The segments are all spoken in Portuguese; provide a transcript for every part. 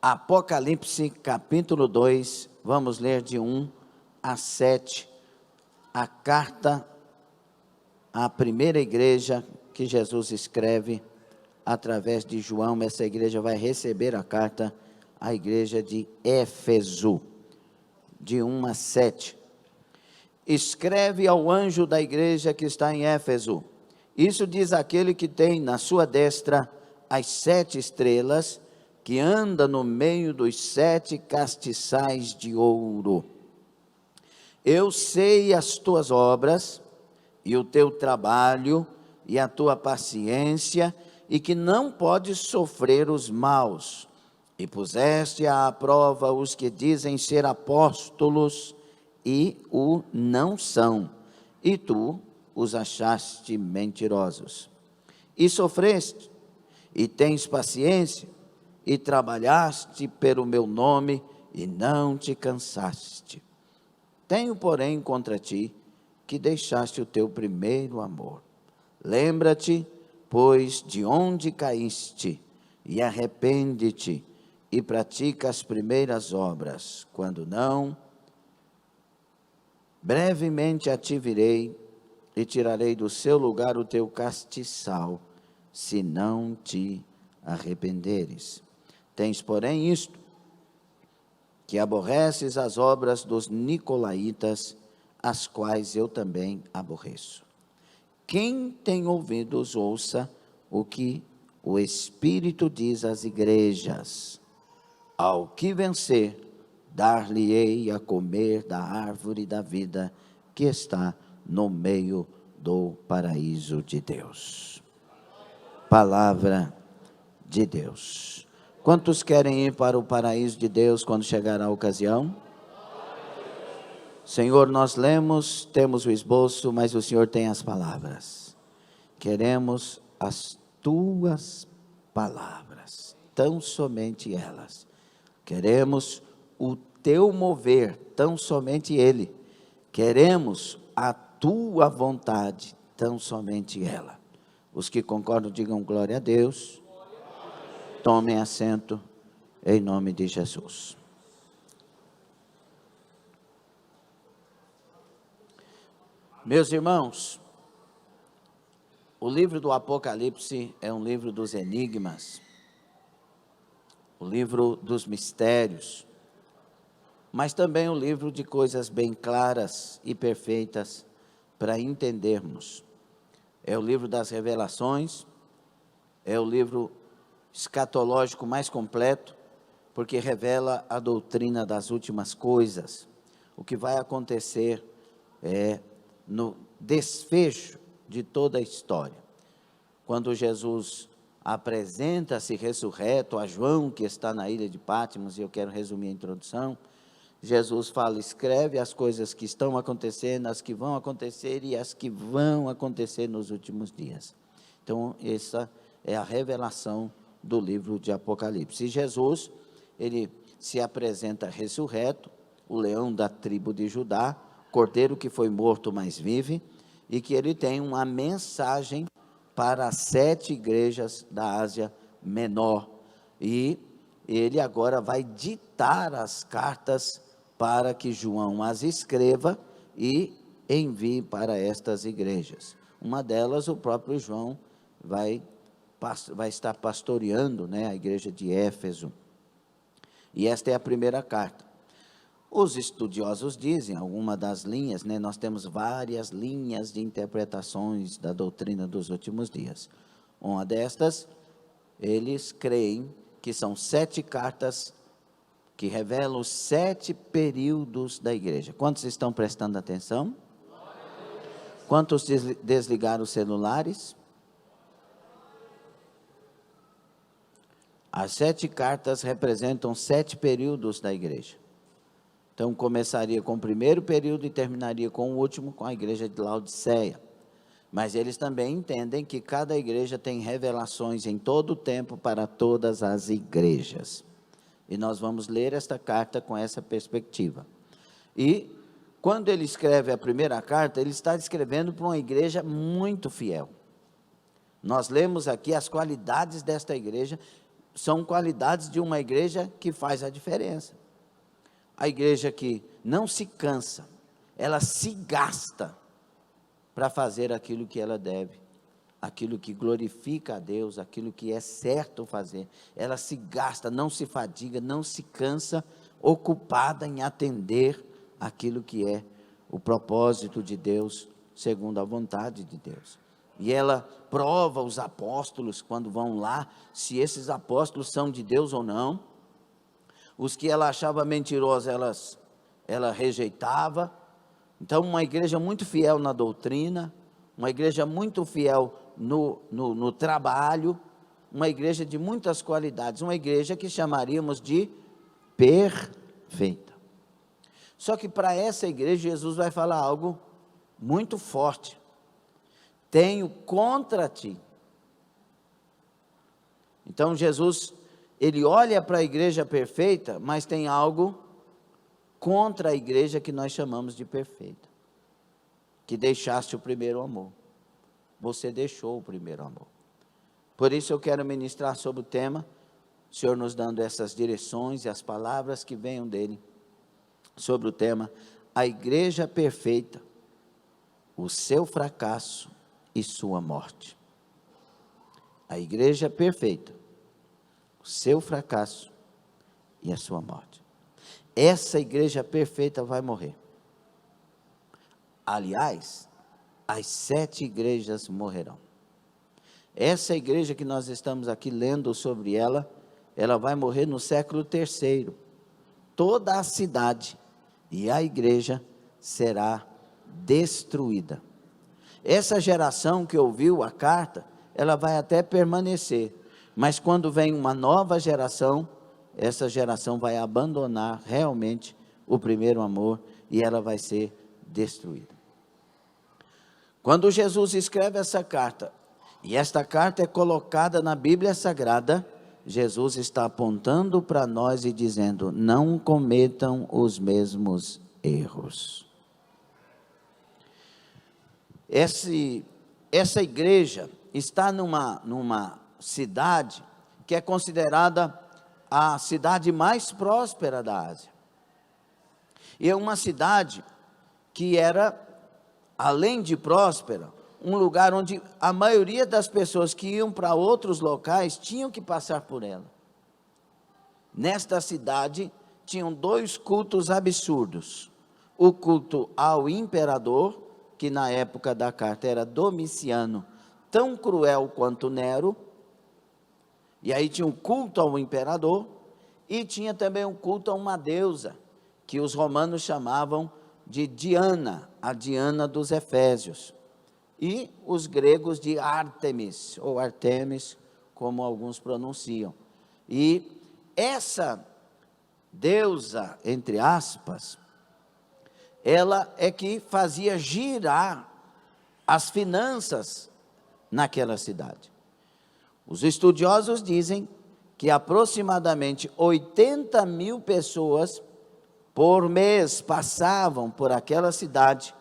Apocalipse capítulo 2, vamos ler de 1 a 7, a carta à primeira igreja que Jesus escreve através de João. Essa igreja vai receber a carta à igreja de Éfeso, de 1 a 7. Escreve ao anjo da igreja que está em Éfeso: isso diz aquele que tem na sua destra as 7 estrelas, que anda no meio dos 7 castiçais de ouro. Eu sei as tuas obras, e o teu trabalho, e a tua paciência, e que não podes sofrer os maus, e puseste à prova os que dizem ser apóstolos, e o não são, e tu os achaste mentirosos. E sofreste, e tens paciência, e trabalhaste pelo meu nome, e não te cansaste. Tenho, porém, contra ti, que deixaste o teu primeiro amor. Lembra-te, pois, de onde caíste, e arrepende-te, e pratica as primeiras obras. Quando não, brevemente a ti virei, e tirarei do seu lugar o teu castiçal, se não te arrependeres. Tens, porém, isto, que aborreces as obras dos nicolaítas, as quais eu também aborreço. Quem tem ouvidos, ouça o que o Espírito diz às igrejas. Ao que vencer, dar-lhe-ei a comer da árvore da vida, que está no meio do paraíso de Deus. Palavra de Deus. Quantos querem ir para o paraíso de Deus quando chegar a ocasião? Senhor, nós lemos, temos o esboço, mas o Senhor tem as palavras. Queremos as tuas palavras, tão somente elas. Queremos o teu mover, tão somente ele. Queremos a tua vontade, tão somente ela. Os que concordam, digam glória a Deus. Tomem assento, em nome de Jesus. Meus irmãos, o livro do Apocalipse é um livro dos enigmas, o livro dos mistérios, mas também um livro de coisas bem claras e perfeitas para entendermos. É o livro das revelações, é o livro escatológico mais completo, porque revela a doutrina das últimas coisas, o que vai acontecer no desfecho de toda a história. Quando Jesus apresenta-se ressurreto a João, que está na ilha de Patmos, e eu quero resumir a introdução, Jesus fala: escreve as coisas que estão acontecendo, as que vão acontecer e as que vão acontecer nos últimos dias. Então, essa é a revelação do livro de Apocalipse. E Jesus, ele se apresenta ressurreto, o leão da tribo de Judá, cordeiro que foi morto, mas vive, e que ele tem uma mensagem para as 7 igrejas da Ásia Menor. E ele agora vai ditar as cartas para que João as escreva e envie para estas igrejas. Uma delas, o próprio João vai estar pastoreando, a igreja de Éfeso. E esta é a primeira carta. Os estudiosos dizem, alguma das linhas, nós temos várias linhas de interpretações da doutrina dos últimos dias. Uma destas, eles creem que são 7 cartas que revelam os 7 períodos da igreja. Quantos estão prestando atenção? Quantos desligaram os celulares? As 7 cartas representam 7 períodos da igreja. Então, começaria com o primeiro período e terminaria com o último, com a igreja de Laodiceia. Mas eles também entendem que cada igreja tem revelações em todo o tempo para todas as igrejas. E nós vamos ler esta carta com essa perspectiva. E, quando ele escreve a primeira carta, ele está escrevendo para uma igreja muito fiel. Nós lemos aqui as qualidades desta igreja, são qualidades de uma igreja que faz a diferença. A igreja que não se cansa, ela se gasta para fazer aquilo que ela deve, aquilo que glorifica a Deus, aquilo que é certo fazer. Ela se gasta, não se fadiga, não se cansa, ocupada em atender aquilo que é o propósito de Deus, segundo a vontade de Deus. E ela prova os apóstolos quando vão lá, se esses apóstolos são de Deus ou não. Os que ela achava mentirosos, ela rejeitava. Então, uma igreja muito fiel na doutrina, uma igreja muito fiel no trabalho, uma igreja de muitas qualidades, uma igreja que chamaríamos de perfeita. Só que para essa igreja, Jesus vai falar algo muito forte. Tenho contra ti. Então Jesus, ele olha para a igreja perfeita, mas tem algo contra a igreja que nós chamamos de perfeita. Que deixaste o primeiro amor. Você deixou o primeiro amor. Por isso eu quero ministrar sobre o tema, o Senhor nos dando essas direções e as palavras que venham dele, sobre o tema, a igreja perfeita, o seu fracasso e sua morte. A igreja perfeita, o seu fracasso e a sua morte. Essa igreja perfeita vai morrer. Aliás, as 7 igrejas morrerão. Essa igreja que nós estamos aqui lendo sobre ela, ela vai morrer no século 3º. Toda a cidade e a igreja será destruída. Essa geração que ouviu a carta, ela vai até permanecer, mas quando vem uma nova geração, essa geração vai abandonar realmente o primeiro amor e ela vai ser destruída. Quando Jesus escreve essa carta, e esta carta é colocada na Bíblia Sagrada, Jesus está apontando para nós e dizendo, não cometam os mesmos erros. Essa igreja está numa cidade que é considerada a cidade mais próspera da Ásia. E é uma cidade que era, além de próspera, um lugar onde a maioria das pessoas que iam para outros locais tinham que passar por ela. Nesta cidade tinham 2 cultos absurdos. O culto ao imperador, que na época da carta era Domiciano, tão cruel quanto Nero. E aí tinha um culto ao imperador, e tinha também um culto a uma deusa, que os romanos chamavam de Diana, a Diana dos Efésios. E os gregos de Ártemis, ou Artemis, como alguns pronunciam. E essa deusa, entre aspas, ela é que fazia girar as finanças naquela cidade. Os estudiosos dizem que aproximadamente 80 mil pessoas por mês passavam por aquela cidade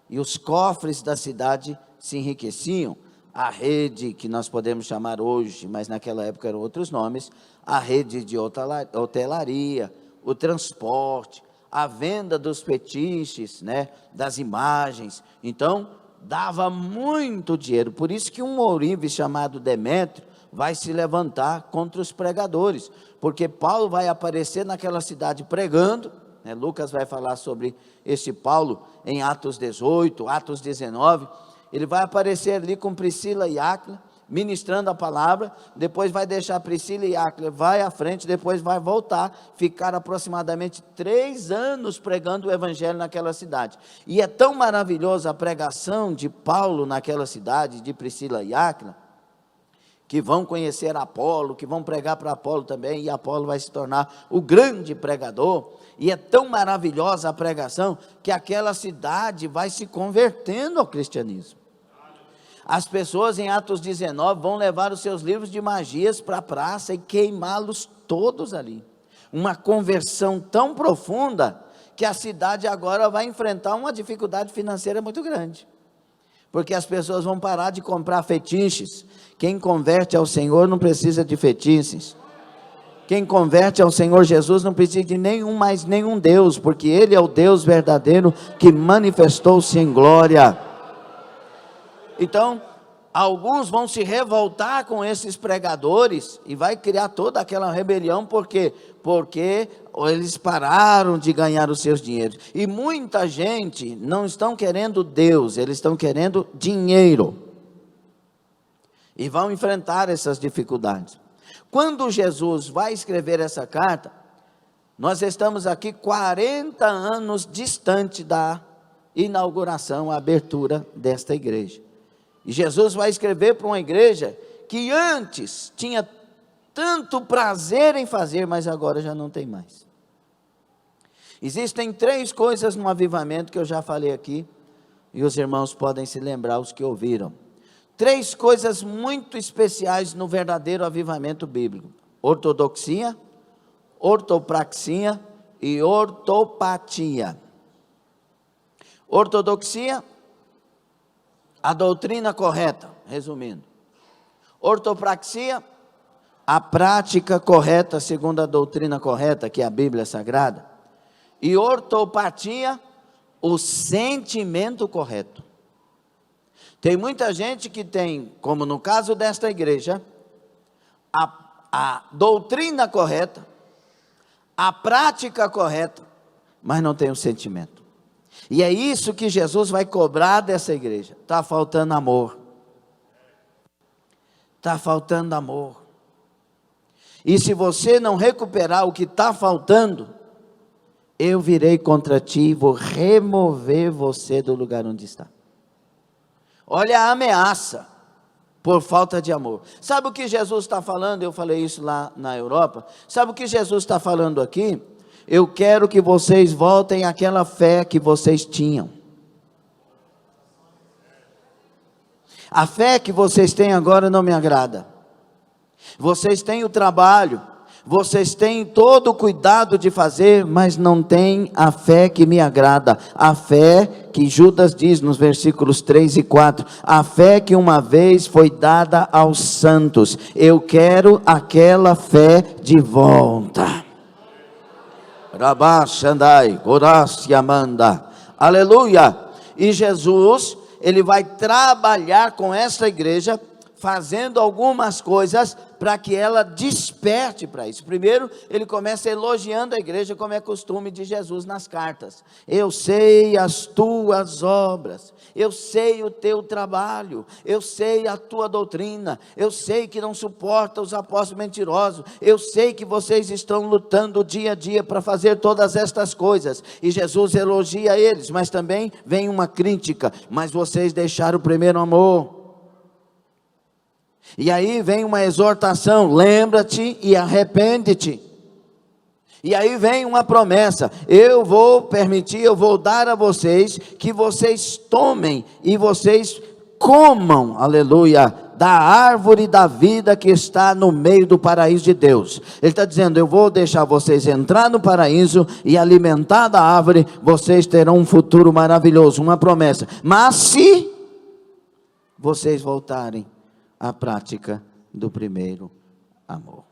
e os cofres da cidade se enriqueciam. A rede, que nós podemos chamar hoje, mas naquela época eram outros nomes, a rede de hotelaria, o transporte, a venda dos fetiches, né, das imagens. Então, dava muito dinheiro. Por isso que um ourives chamado Demétrio vai se levantar contra os pregadores, porque Paulo vai aparecer naquela cidade pregando, né? Lucas vai falar sobre esse Paulo em Atos 18, Atos 19, ele vai aparecer ali com Priscila e Áquila, ministrando a palavra, depois vai deixar Priscila e Áquila, vai à frente, depois vai voltar, ficar aproximadamente 3 anos pregando o evangelho naquela cidade. E é tão maravilhosa a pregação de Paulo naquela cidade, de Priscila e Áquila, que vão conhecer Apolo, que vão pregar para Apolo também, e Apolo vai se tornar o grande pregador, e é tão maravilhosa a pregação, que aquela cidade vai se convertendo ao cristianismo. As pessoas em Atos 19 vão levar os seus livros de magias para a praça e queimá-los todos ali. Uma conversão tão profunda, que a cidade agora vai enfrentar uma dificuldade financeira muito grande. Porque as pessoas vão parar de comprar fetiches. Quem converte ao Senhor não precisa de fetiches. Quem converte ao Senhor Jesus não precisa de mais nenhum Deus, porque Ele é o Deus verdadeiro que manifestou-se em glória. Então, alguns vão se revoltar com esses pregadores e vai criar toda aquela rebelião, porque eles pararam de ganhar os seus dinheiros. E muita gente não estão querendo Deus, eles estão querendo dinheiro. E vão enfrentar essas dificuldades. Quando Jesus vai escrever essa carta, nós estamos aqui 40 anos distante da inauguração, a abertura desta igreja. E Jesus vai escrever para uma igreja que antes tinha tanto prazer em fazer, mas agora já não tem mais. Existem 3 coisas no avivamento que eu já falei aqui, e os irmãos podem se lembrar, os que ouviram. 3 coisas muito especiais no verdadeiro avivamento bíblico: ortodoxia, ortopraxia e ortopatia. Ortodoxia, a doutrina correta, resumindo. Ortopraxia, a prática correta segundo a doutrina correta, que é a Bíblia Sagrada. E ortopatia, o sentimento correto. Tem muita gente que tem, como no caso desta igreja, a doutrina correta, a prática correta, mas não tem o sentimento. E é isso que Jesus vai cobrar dessa igreja. Está faltando amor. Está faltando amor. E se você não recuperar o que está faltando, eu virei contra ti e vou remover você do lugar onde está. Olha a ameaça por falta de amor. Sabe o que Jesus está falando? Eu falei isso lá na Europa. Sabe o que Jesus está falando aqui? Eu quero que vocês voltem àquela fé que vocês tinham. A fé que vocês têm agora não me agrada. Vocês têm o trabalho, vocês têm todo o cuidado de fazer, mas não têm a fé que me agrada. A fé que Judas diz nos versículos 3 e 4, a fé que uma vez foi dada aos santos. Eu quero aquela fé de volta. Rabá Shandai, Gorassi Amanda, aleluia. E Jesus, ele vai trabalhar com essa igreja, fazendo algumas coisas para que ela desperte para isso. Primeiro, ele começa elogiando a igreja, como é costume de Jesus nas cartas. Eu sei as tuas obras, eu sei o teu trabalho, eu sei a tua doutrina, eu sei que não suporta os apóstolos mentirosos, eu sei que vocês estão lutando dia a dia para fazer todas estas coisas. E Jesus elogia eles, mas também vem uma crítica: mas vocês deixaram o primeiro amor. E aí vem uma exortação: lembra-te e arrepende-te. E aí vem uma promessa: eu vou permitir, eu vou dar a vocês, que vocês tomem e vocês comam, aleluia, da árvore da vida que está no meio do paraíso de Deus. Ele está dizendo: eu vou deixar vocês entrar no paraíso e alimentar da árvore, vocês terão um futuro maravilhoso, uma promessa. Mas se vocês voltarem a prática do primeiro amor.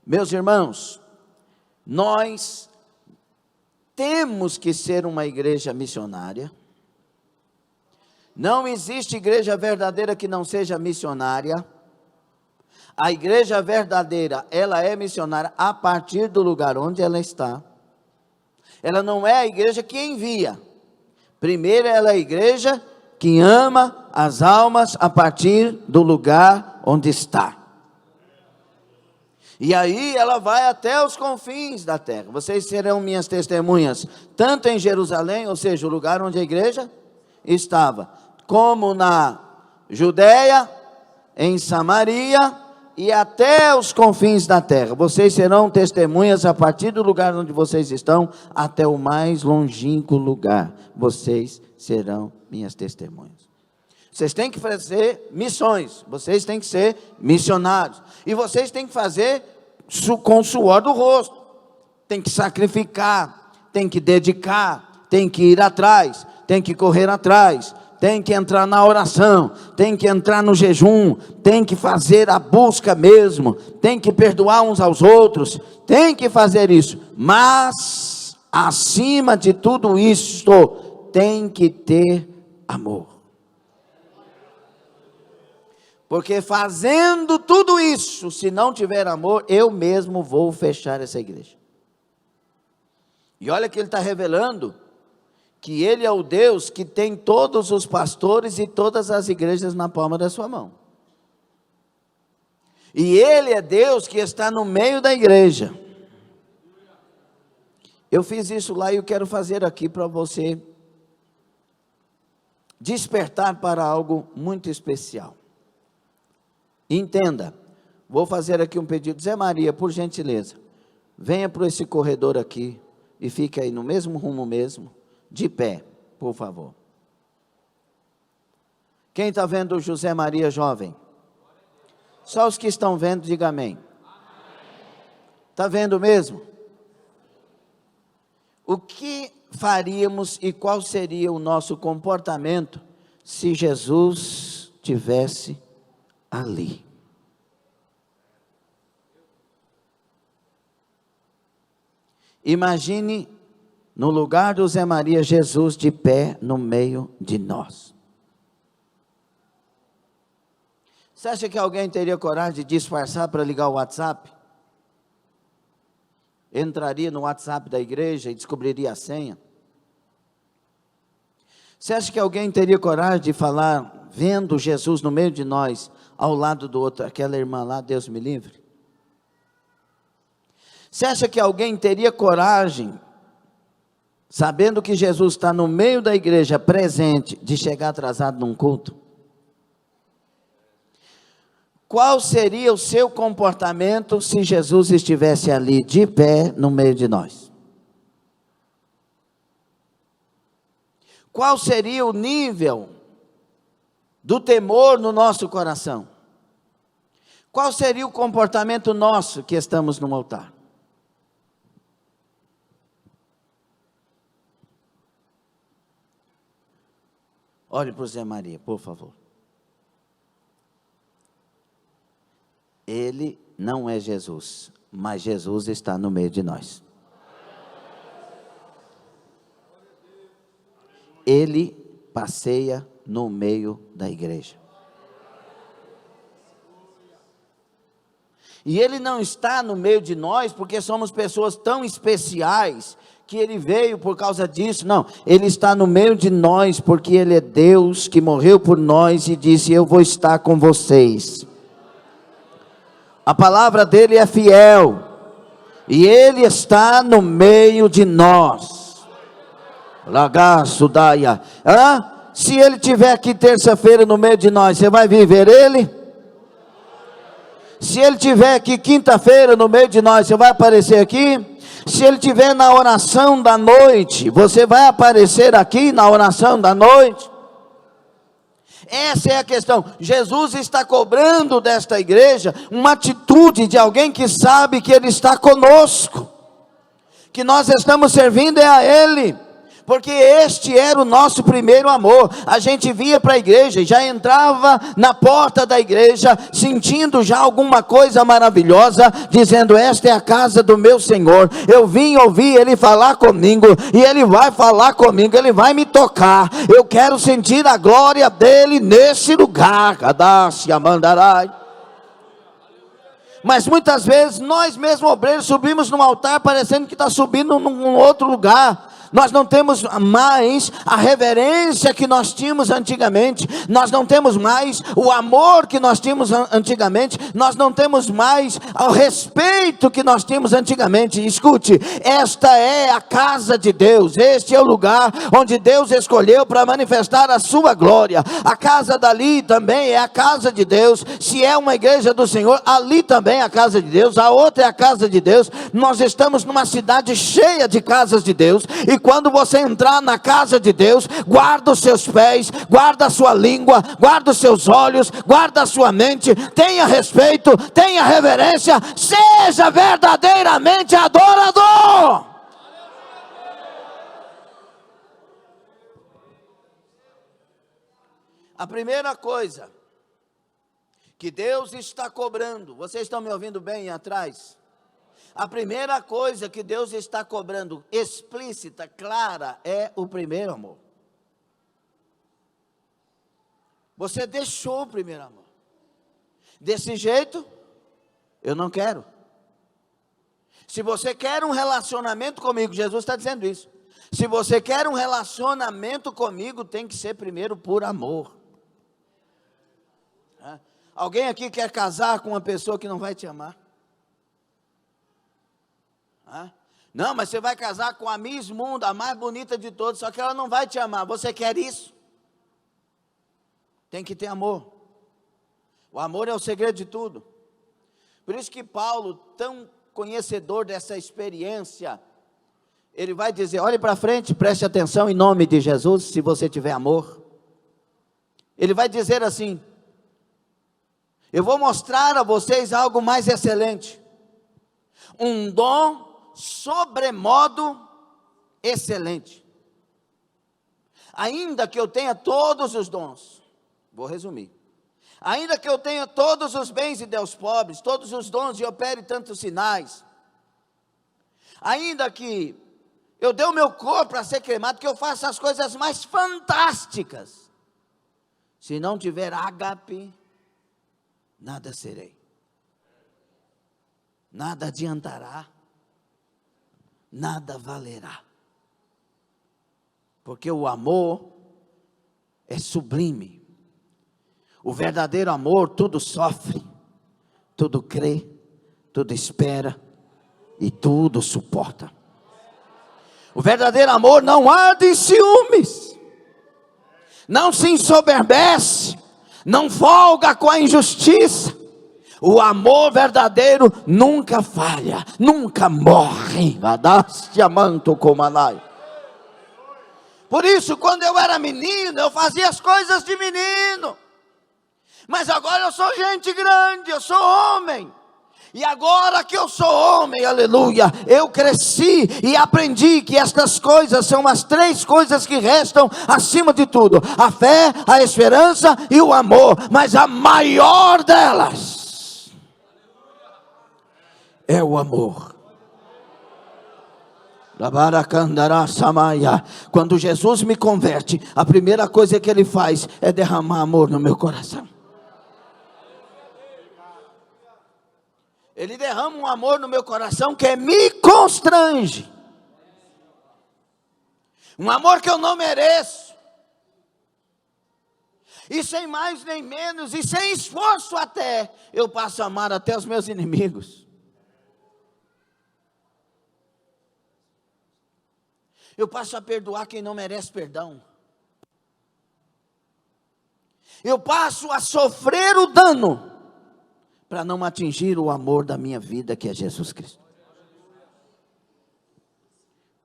Meus irmãos, nós temos que ser uma igreja missionária. Não existe igreja verdadeira que não seja missionária. A igreja verdadeira, ela é missionária a partir do lugar onde ela está. Ela não é a igreja que envia. Primeiro, ela é a igreja que ama as almas a partir do lugar onde está. E aí ela vai até os confins da terra. Vocês serão minhas testemunhas, tanto em Jerusalém, ou seja, o lugar onde a igreja estava, como na Judeia, em Samaria e até os confins da terra. Vocês serão testemunhas a partir do lugar onde vocês estão, até o mais longínquo lugar. Vocês serão minhas testemunhas. Vocês têm que fazer missões, vocês têm que ser missionários, e vocês têm que fazer com o suor do rosto, tem que sacrificar, tem que dedicar, tem que ir atrás, tem que correr atrás, tem que entrar na oração, tem que entrar no jejum, tem que fazer a busca mesmo, tem que perdoar uns aos outros, tem que fazer isso, mas acima de tudo isso, tem que ter amor. Porque fazendo tudo isso, se não tiver amor, eu mesmo vou fechar essa igreja. E olha que ele está revelando que ele é o Deus que tem todos os pastores e todas as igrejas na palma da sua mão. E ele é Deus que está no meio da igreja. Eu fiz isso lá e eu quero fazer aqui para você despertar para algo muito especial. Entenda, vou fazer aqui um pedido. Zé Maria, por gentileza, venha por esse corredor aqui e fique aí no mesmo rumo mesmo, de pé, por favor. Quem está vendo o José Maria jovem? Só os que estão vendo, diga amém. Está vendo mesmo? O que faríamos e qual seria o nosso comportamento se Jesus tivesse ali? Imagine no lugar do Zé Maria, Jesus de pé no meio de nós. Você acha que alguém teria coragem de disfarçar para ligar o WhatsApp? Entraria no WhatsApp da igreja e descobriria a senha? Você acha que alguém teria coragem de falar, vendo Jesus no meio de nós, ao lado do outro, aquela irmã lá, Deus me livre? Você acha que alguém teria coragem, sabendo que Jesus está no meio da igreja, presente, de chegar atrasado num culto? Qual seria o seu comportamento se Jesus estivesse ali, de pé, no meio de nós? Qual seria o nível do temor no nosso coração? Qual seria o comportamento nosso que estamos no altar? Olhe para o Zé Maria, por favor. Ele não é Jesus, mas Jesus está no meio de nós. Ele passeia no meio da igreja. E ele não está no meio de nós porque somos pessoas tão especiais que ele veio por causa disso. Não, ele está no meio de nós porque ele é Deus que morreu por nós e disse: eu vou estar com vocês. A palavra dele é fiel, e ele está no meio de nós. Lagaço, daia. Se ele estiver aqui terça-feira no meio de nós, você vai viver ele? Se ele estiver aqui quinta-feira no meio de nós, você vai aparecer aqui? Se ele estiver na oração da noite, você vai aparecer aqui na oração da noite? Essa é a questão. Jesus está cobrando desta igreja uma atitude de alguém que sabe que ele está conosco, que nós estamos servindo a ele, porque este era o nosso primeiro amor. A gente via para a igreja e já entrava na porta da igreja sentindo já alguma coisa maravilhosa, dizendo: esta é a casa do meu Senhor, eu vim ouvir ele falar comigo, e ele vai falar comigo, ele vai me tocar, eu quero sentir a glória dele nesse lugar. Cadassia mandarai. Mas muitas vezes nós mesmos obreiros subimos no altar parecendo que está subindo num outro lugar. Nós não temos mais a reverência que nós tínhamos antigamente, nós não temos mais o amor que nós tínhamos antigamente, nós não temos mais o respeito que nós tínhamos antigamente. Escute, esta é a casa de Deus, este é o lugar onde Deus escolheu para manifestar a sua glória. A casa dali também é a casa de Deus. Se é uma igreja do Senhor, ali também é a casa de Deus, a outra é a casa de Deus. Nós estamos numa cidade cheia de casas de Deus, e quando você entrar na casa de Deus, guarda os seus pés, guarda a sua língua, guarda os seus olhos, guarda a sua mente, tenha respeito, tenha reverência, seja verdadeiramente adorador. A primeira coisa que Deus está cobrando, vocês estão me ouvindo bem atrás? A primeira coisa que Deus está cobrando, explícita, clara, é o primeiro amor. Você deixou o primeiro amor. Desse jeito, eu não quero. Se você quer um relacionamento comigo, Jesus está dizendo isso. Se você quer um relacionamento comigo, tem que ser primeiro por amor. Alguém aqui quer casar com uma pessoa que não vai te amar? Não, mas você vai casar com a Miss Mundo, a mais bonita de todas, só que ela não vai te amar. Você quer isso? Tem que ter amor. O amor é o segredo de tudo. Por isso que Paulo, tão conhecedor dessa experiência, ele vai dizer, olhe para frente, preste atenção em nome de Jesus, se você tiver amor. Ele vai dizer assim, eu vou mostrar a vocês algo mais excelente, um dom sobremodo excelente. Ainda que eu tenha todos os dons, vou resumir, ainda que eu tenha todos os bens e dê aos pobres, todos os dons e opere tantos sinais, ainda que eu dê o meu corpo para ser queimado, que eu faça as coisas mais fantásticas, se não tiver ágape, nada serei, nada adiantará, nada valerá, porque o amor é sublime. O verdadeiro amor tudo sofre, tudo crê, tudo espera e tudo suporta. O verdadeiro amor não arde em ciúmes, não se ensoberbece, não folga com a injustiça. O amor verdadeiro nunca falha, nunca morre. Por isso, quando eu era menino, eu fazia as coisas de menino. Mas agora eu sou gente grande, eu sou homem. E agora que eu sou homem, aleluia, eu cresci e aprendi que estas coisas são as três coisas que restam acima de tudo: a fé, a esperança e o amor. Mas a maior delas é o amor. Quando Jesus me converte, a primeira coisa que Ele faz é derramar amor no meu coração. Ele derrama um amor no meu coração que me constrange. Um amor que eu não mereço. E sem mais nem menos, e sem esforço até, eu passo a amar até os meus inimigos. Eu passo a perdoar quem não merece perdão. Eu passo a sofrer o dano para não atingir o amor da minha vida, que é Jesus Cristo.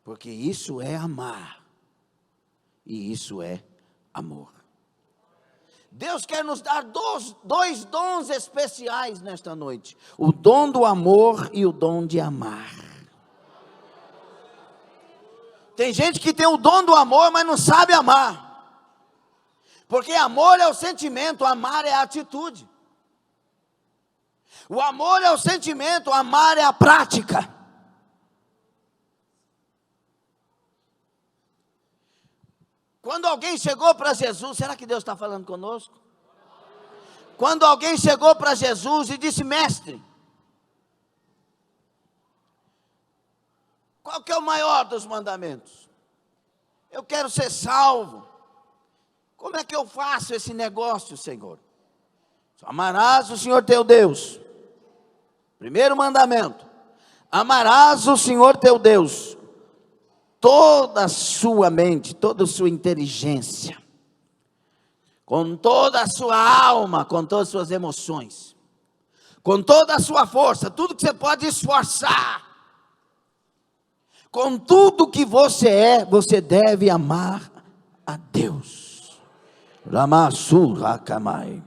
Porque isso é amar, e isso é amor. Deus quer nos dar dois dons especiais nesta noite: o dom do amor e o dom de amar. Tem gente que tem o dom do amor, mas não sabe amar. Porque amor é o sentimento, amar é a atitude. O amor é o sentimento, o amar é a prática. Quando alguém chegou para Jesus, será que Deus está falando conosco? Quando alguém chegou para Jesus e disse: mestre, qual que é o maior dos mandamentos? Eu quero ser salvo. Como é que eu faço esse negócio, Senhor? Amarás o Senhor teu Deus. Primeiro mandamento: amarás o Senhor teu Deus, toda a sua mente, toda a sua inteligência, com toda a sua alma, com todas as suas emoções, com toda a sua força, tudo que você pode esforçar, com tudo que você é, você deve amar a Deus. Ramasurakamai.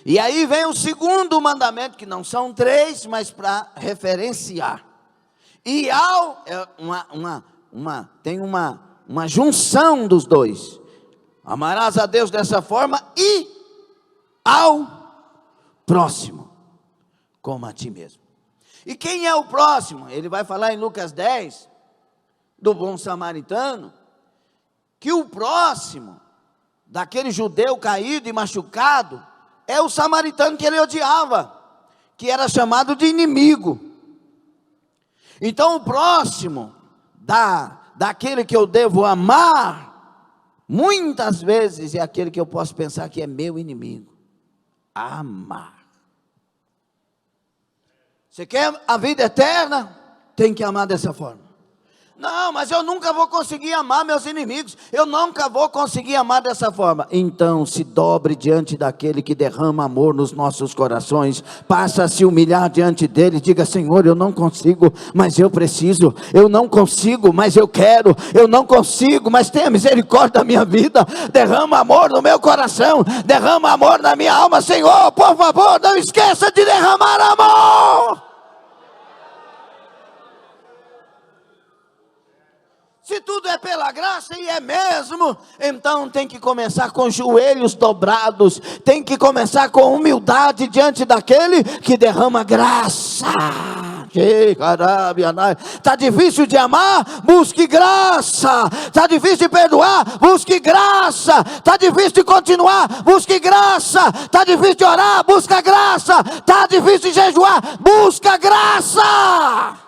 E aí vem o segundo mandamento, que não são três, mas para referenciar. E tem uma junção dos dois. Amarás a Deus dessa forma e ao próximo como a ti mesmo. E quem é o próximo? Ele vai falar em Lucas 10, do bom samaritano, que o próximo, daquele judeu caído e machucado, é o samaritano que ele odiava, que era chamado de inimigo. Então o próximo, daquele que eu devo amar, muitas vezes é aquele que eu posso pensar que é meu inimigo. Amar. Você quer a vida eterna? Tem que amar dessa forma. Não, mas eu nunca vou conseguir amar meus inimigos. Eu nunca vou conseguir amar dessa forma. Então se dobre diante daquele que derrama amor nos nossos corações. Passa a se humilhar diante dele. Diga: Senhor, eu não consigo, mas eu preciso. Eu não consigo, mas eu quero. Eu não consigo, mas tenha misericórdia da minha vida. Derrama amor no meu coração. Derrama amor na minha alma. Senhor, por favor, não esqueça de derramar amor. Se tudo é pela graça, e é mesmo, então tem que começar com joelhos dobrados, tem que começar com humildade diante daquele que derrama graça. Está difícil de amar? Busque graça. Está difícil de perdoar? Busque graça. Está difícil de continuar? Busque graça. Está difícil de orar? Busca graça. Está difícil de jejuar? Busca graça.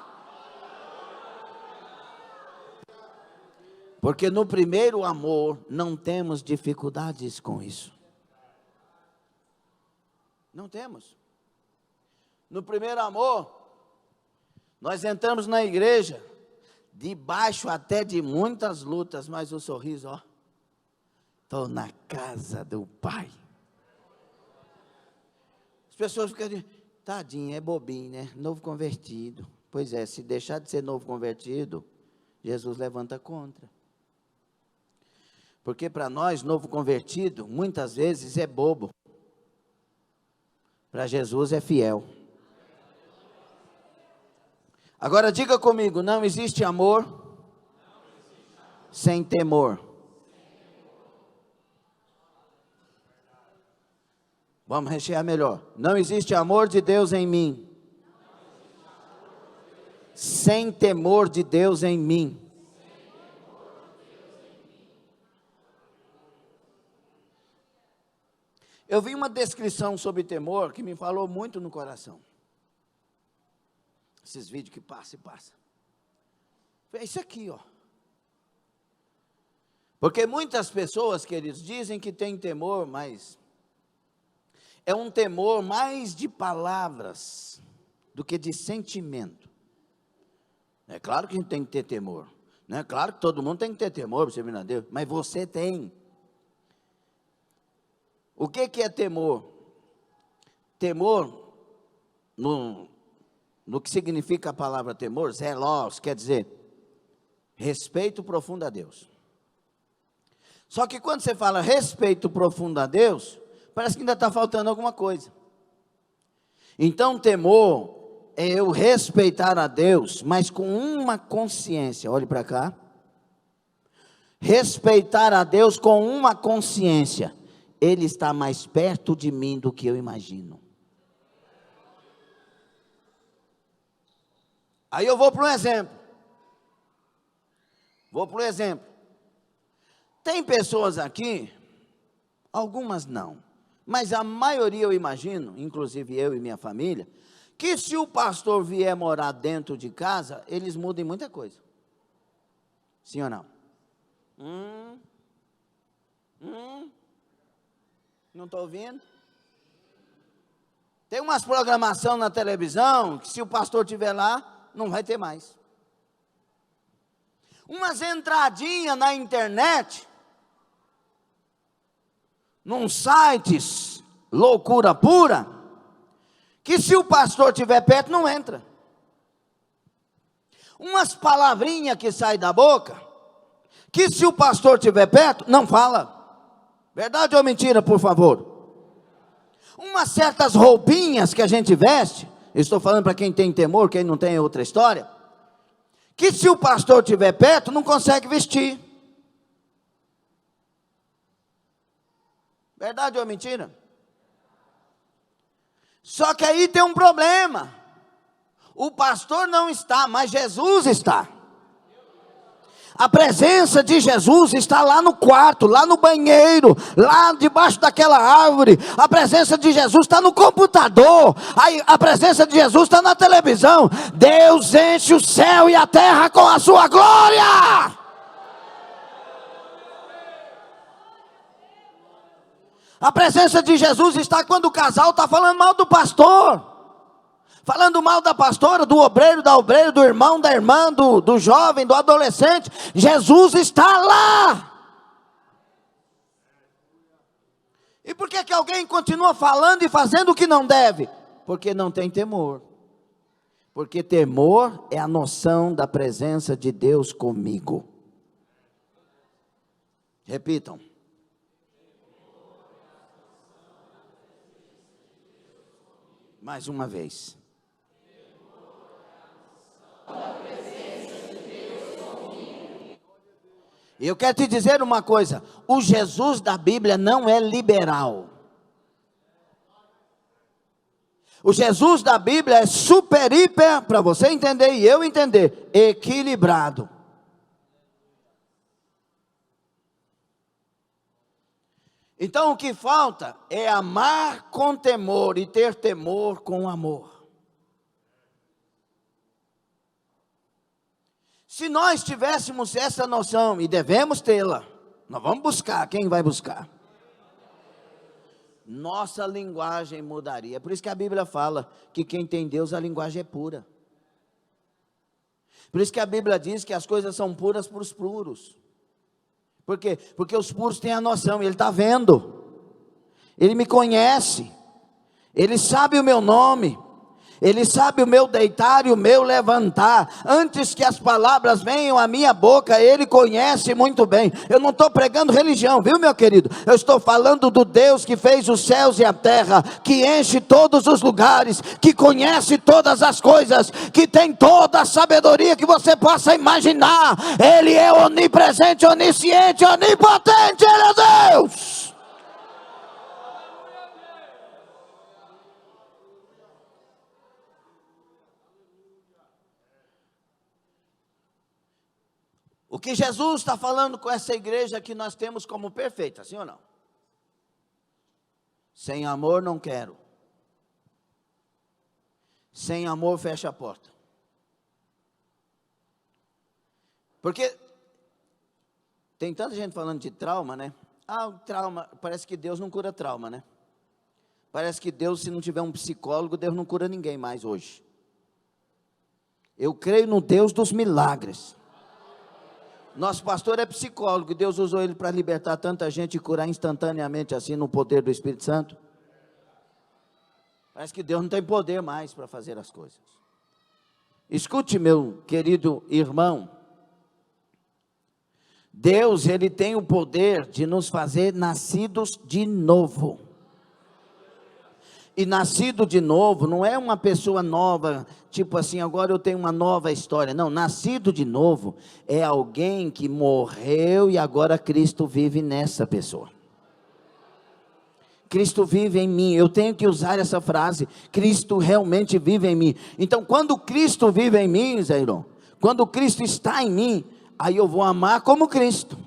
Porque no primeiro amor não temos dificuldades com isso. Não temos. No primeiro amor, nós entramos na igreja, debaixo até de muitas lutas, mas o sorriso, ó, estou na casa do Pai. As pessoas ficam dizendo: tadinho, é bobinho, né? Novo convertido. Pois é, se deixar de ser novo convertido, Jesus levanta contra. Porque para nós, novo convertido, muitas vezes é bobo. Para Jesus é fiel. Agora diga comigo: não existe amor sem temor. Vamos rechear melhor. Não existe amor de Deus em mim sem temor de Deus em mim. Eu vi uma descrição sobre temor que me falou muito no coração. Esses vídeos que passa e passa. É isso aqui, ó. Porque muitas pessoas, queridos, dizem que têm temor, mas é um temor mais de palavras do que de sentimento. É claro que a gente tem que ter temor. Não é claro que todo mundo tem que ter temor para servir a Deus, mas você tem. O que é temor? Temor, no que significa a palavra temor, zelos, quer dizer respeito profundo a Deus. Só que quando você fala respeito profundo a Deus, parece que ainda está faltando alguma coisa. Então temor é eu respeitar a Deus, mas com uma consciência. Olhe para cá. Respeitar a Deus com uma consciência. Ele está mais perto de mim do que eu imagino. Aí eu vou para um exemplo. Tem pessoas aqui, algumas não, mas a maioria eu imagino, inclusive eu e minha família, que se o pastor vier morar dentro de casa, eles mudam muita coisa. Sim ou não? Não estou ouvindo? Tem umas programação na televisão, que se o pastor estiver lá, não vai ter mais. Umas entradinhas na internet, num sites, loucura pura, que se o pastor estiver perto, não entra. Umas palavrinhas que saem da boca, que se o pastor estiver perto, não fala. Verdade ou mentira, por favor? Umas certas roupinhas que a gente veste, estou falando para quem tem temor, quem não tem é outra história, que se o pastor estiver perto, não consegue vestir. Verdade ou mentira? Só que aí tem um problema. O pastor não está, mas Jesus está. A presença de Jesus está lá no quarto, lá no banheiro, lá debaixo daquela árvore. A presença de Jesus está no computador. A presença de Jesus está na televisão. Deus enche o céu e a terra com a sua glória. A presença de Jesus está quando o casal está falando mal do pastor, falando mal da pastora, do obreiro, da obreira, do irmão, da irmã, do jovem, do adolescente. Jesus está lá. E por que alguém continua falando e fazendo o que não deve? Porque não tem temor. Porque temor é a noção da presença de Deus comigo. Repitam. Mais uma vez. E eu quero te dizer uma coisa: o Jesus da Bíblia não é liberal. O Jesus da Bíblia é super, hiper, para você entender e eu entender, equilibrado. Então o que falta é amar com temor e ter temor com amor. Se nós tivéssemos essa noção, e devemos tê-la, nós vamos buscar, quem vai buscar? Nossa linguagem mudaria. Por isso que a Bíblia fala que quem tem Deus, a linguagem é pura. Por isso que a Bíblia diz que as coisas são puras para os puros. Por quê? Porque os puros têm a noção, ele está vendo, ele me conhece, ele sabe o meu nome, ele sabe o meu deitar e o meu levantar. Antes que as palavras venham à minha boca, ele conhece muito bem. Eu não estou pregando religião, viu, meu querido? Eu estou falando do Deus que fez os céus e a terra, que enche todos os lugares, que conhece todas as coisas, que tem toda a sabedoria que você possa imaginar. Ele é onipresente, onisciente, onipotente, ele é Deus. O que Jesus está falando com essa igreja que nós temos como perfeita, sim ou não? Sem amor não quero. Sem amor fecha a porta. Porque tem tanta gente falando de trauma, né? Ah, o trauma, parece que Deus não cura trauma, né? Parece que Deus, se não tiver um psicólogo, Deus não cura ninguém mais hoje. Eu creio no Deus dos milagres. Nosso pastor é psicólogo, Deus usou ele para libertar tanta gente e curar instantaneamente assim no poder do Espírito Santo. Parece que Deus não tem poder mais para fazer as coisas. Escute, meu querido irmão, Deus, ele tem o poder de nos fazer nascidos de novo. E nascido de novo não é uma pessoa nova, tipo assim, agora eu tenho uma nova história. Não, nascido de novo é alguém que morreu e agora Cristo vive nessa pessoa. Cristo vive em mim. Eu tenho que usar essa frase, Cristo realmente vive em mim. Então quando Cristo vive em mim, Zé Irão, quando Cristo está em mim, aí eu vou amar como Cristo,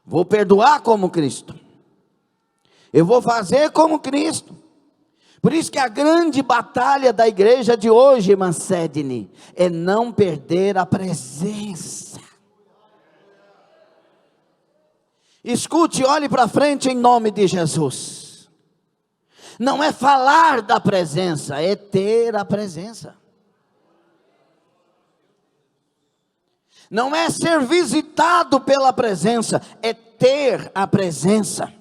vou perdoar como Cristo, eu vou fazer como Cristo. Por isso que a grande batalha da igreja de hoje, irmã Sedney, é não perder a presença. Escute, olhe para frente em nome de Jesus. Não é falar da presença, é ter a presença. Não é ser visitado pela presença, é ter a presença.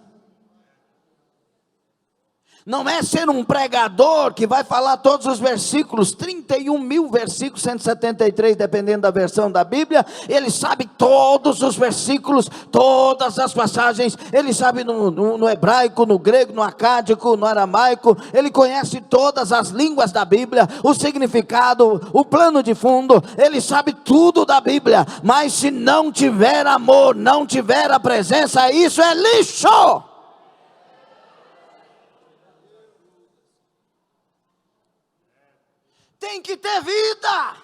Não é ser um pregador que vai falar todos os versículos, 31 mil versículos, 173, dependendo da versão da Bíblia. Ele sabe todos os versículos, todas as passagens. Ele sabe no hebraico, no grego, no acádico, no aramaico. Ele conhece todas as línguas da Bíblia, o significado, o plano de fundo. Ele sabe tudo da Bíblia. Mas se não tiver amor, não tiver a presença, isso é lixo. tem que ter vida.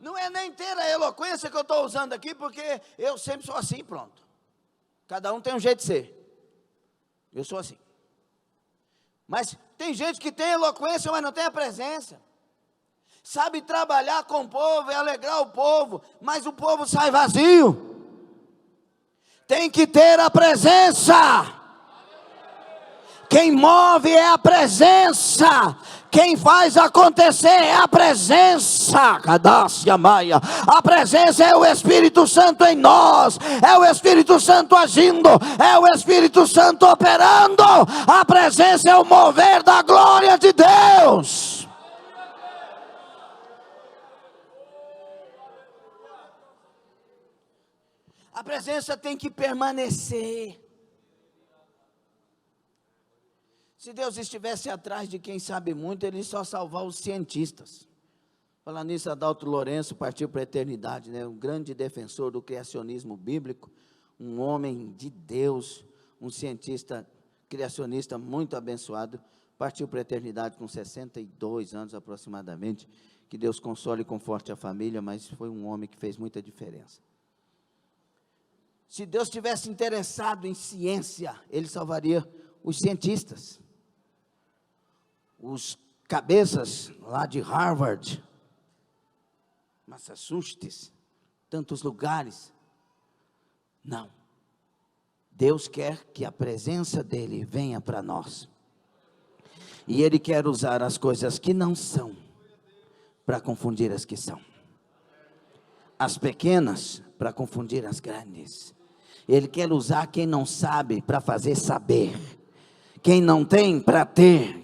Não é nem ter a eloquência que eu estou usando aqui, porque eu sempre sou assim, pronto. Cada um tem um jeito de ser. Eu sou assim. Mas tem gente que tem eloquência, mas não tem a presença. Sabe trabalhar com o povo e alegrar o povo, mas o povo sai vazio. Tem que ter a presença. Quem move é a presença. Quem faz acontecer é a presença. Cadácia Maia. A presença é o Espírito Santo em nós. É o Espírito Santo agindo. É o Espírito Santo operando. A presença é o mover da glória de Deus. A presença tem que permanecer. Se Deus estivesse atrás de quem sabe muito, Ele só salvar os cientistas. Falando nisso, Adalto Lourenço partiu para a eternidade, né? Um grande defensor do criacionismo bíblico, um homem de Deus, um cientista criacionista muito abençoado, partiu para a eternidade com 62 anos aproximadamente. Que Deus console e conforte a família, mas foi um homem que fez muita diferença. Se Deus tivesse interessado em ciência, Ele salvaria os cientistas. Os cabeças lá de Harvard, Massachusetts, tantos lugares. Não. Deus quer que a presença dEle venha para nós. E Ele quer usar as coisas que não são, para confundir as que são. As pequenas, para confundir as grandes. Ele quer usar quem não sabe, para fazer saber. Quem não tem, para ter.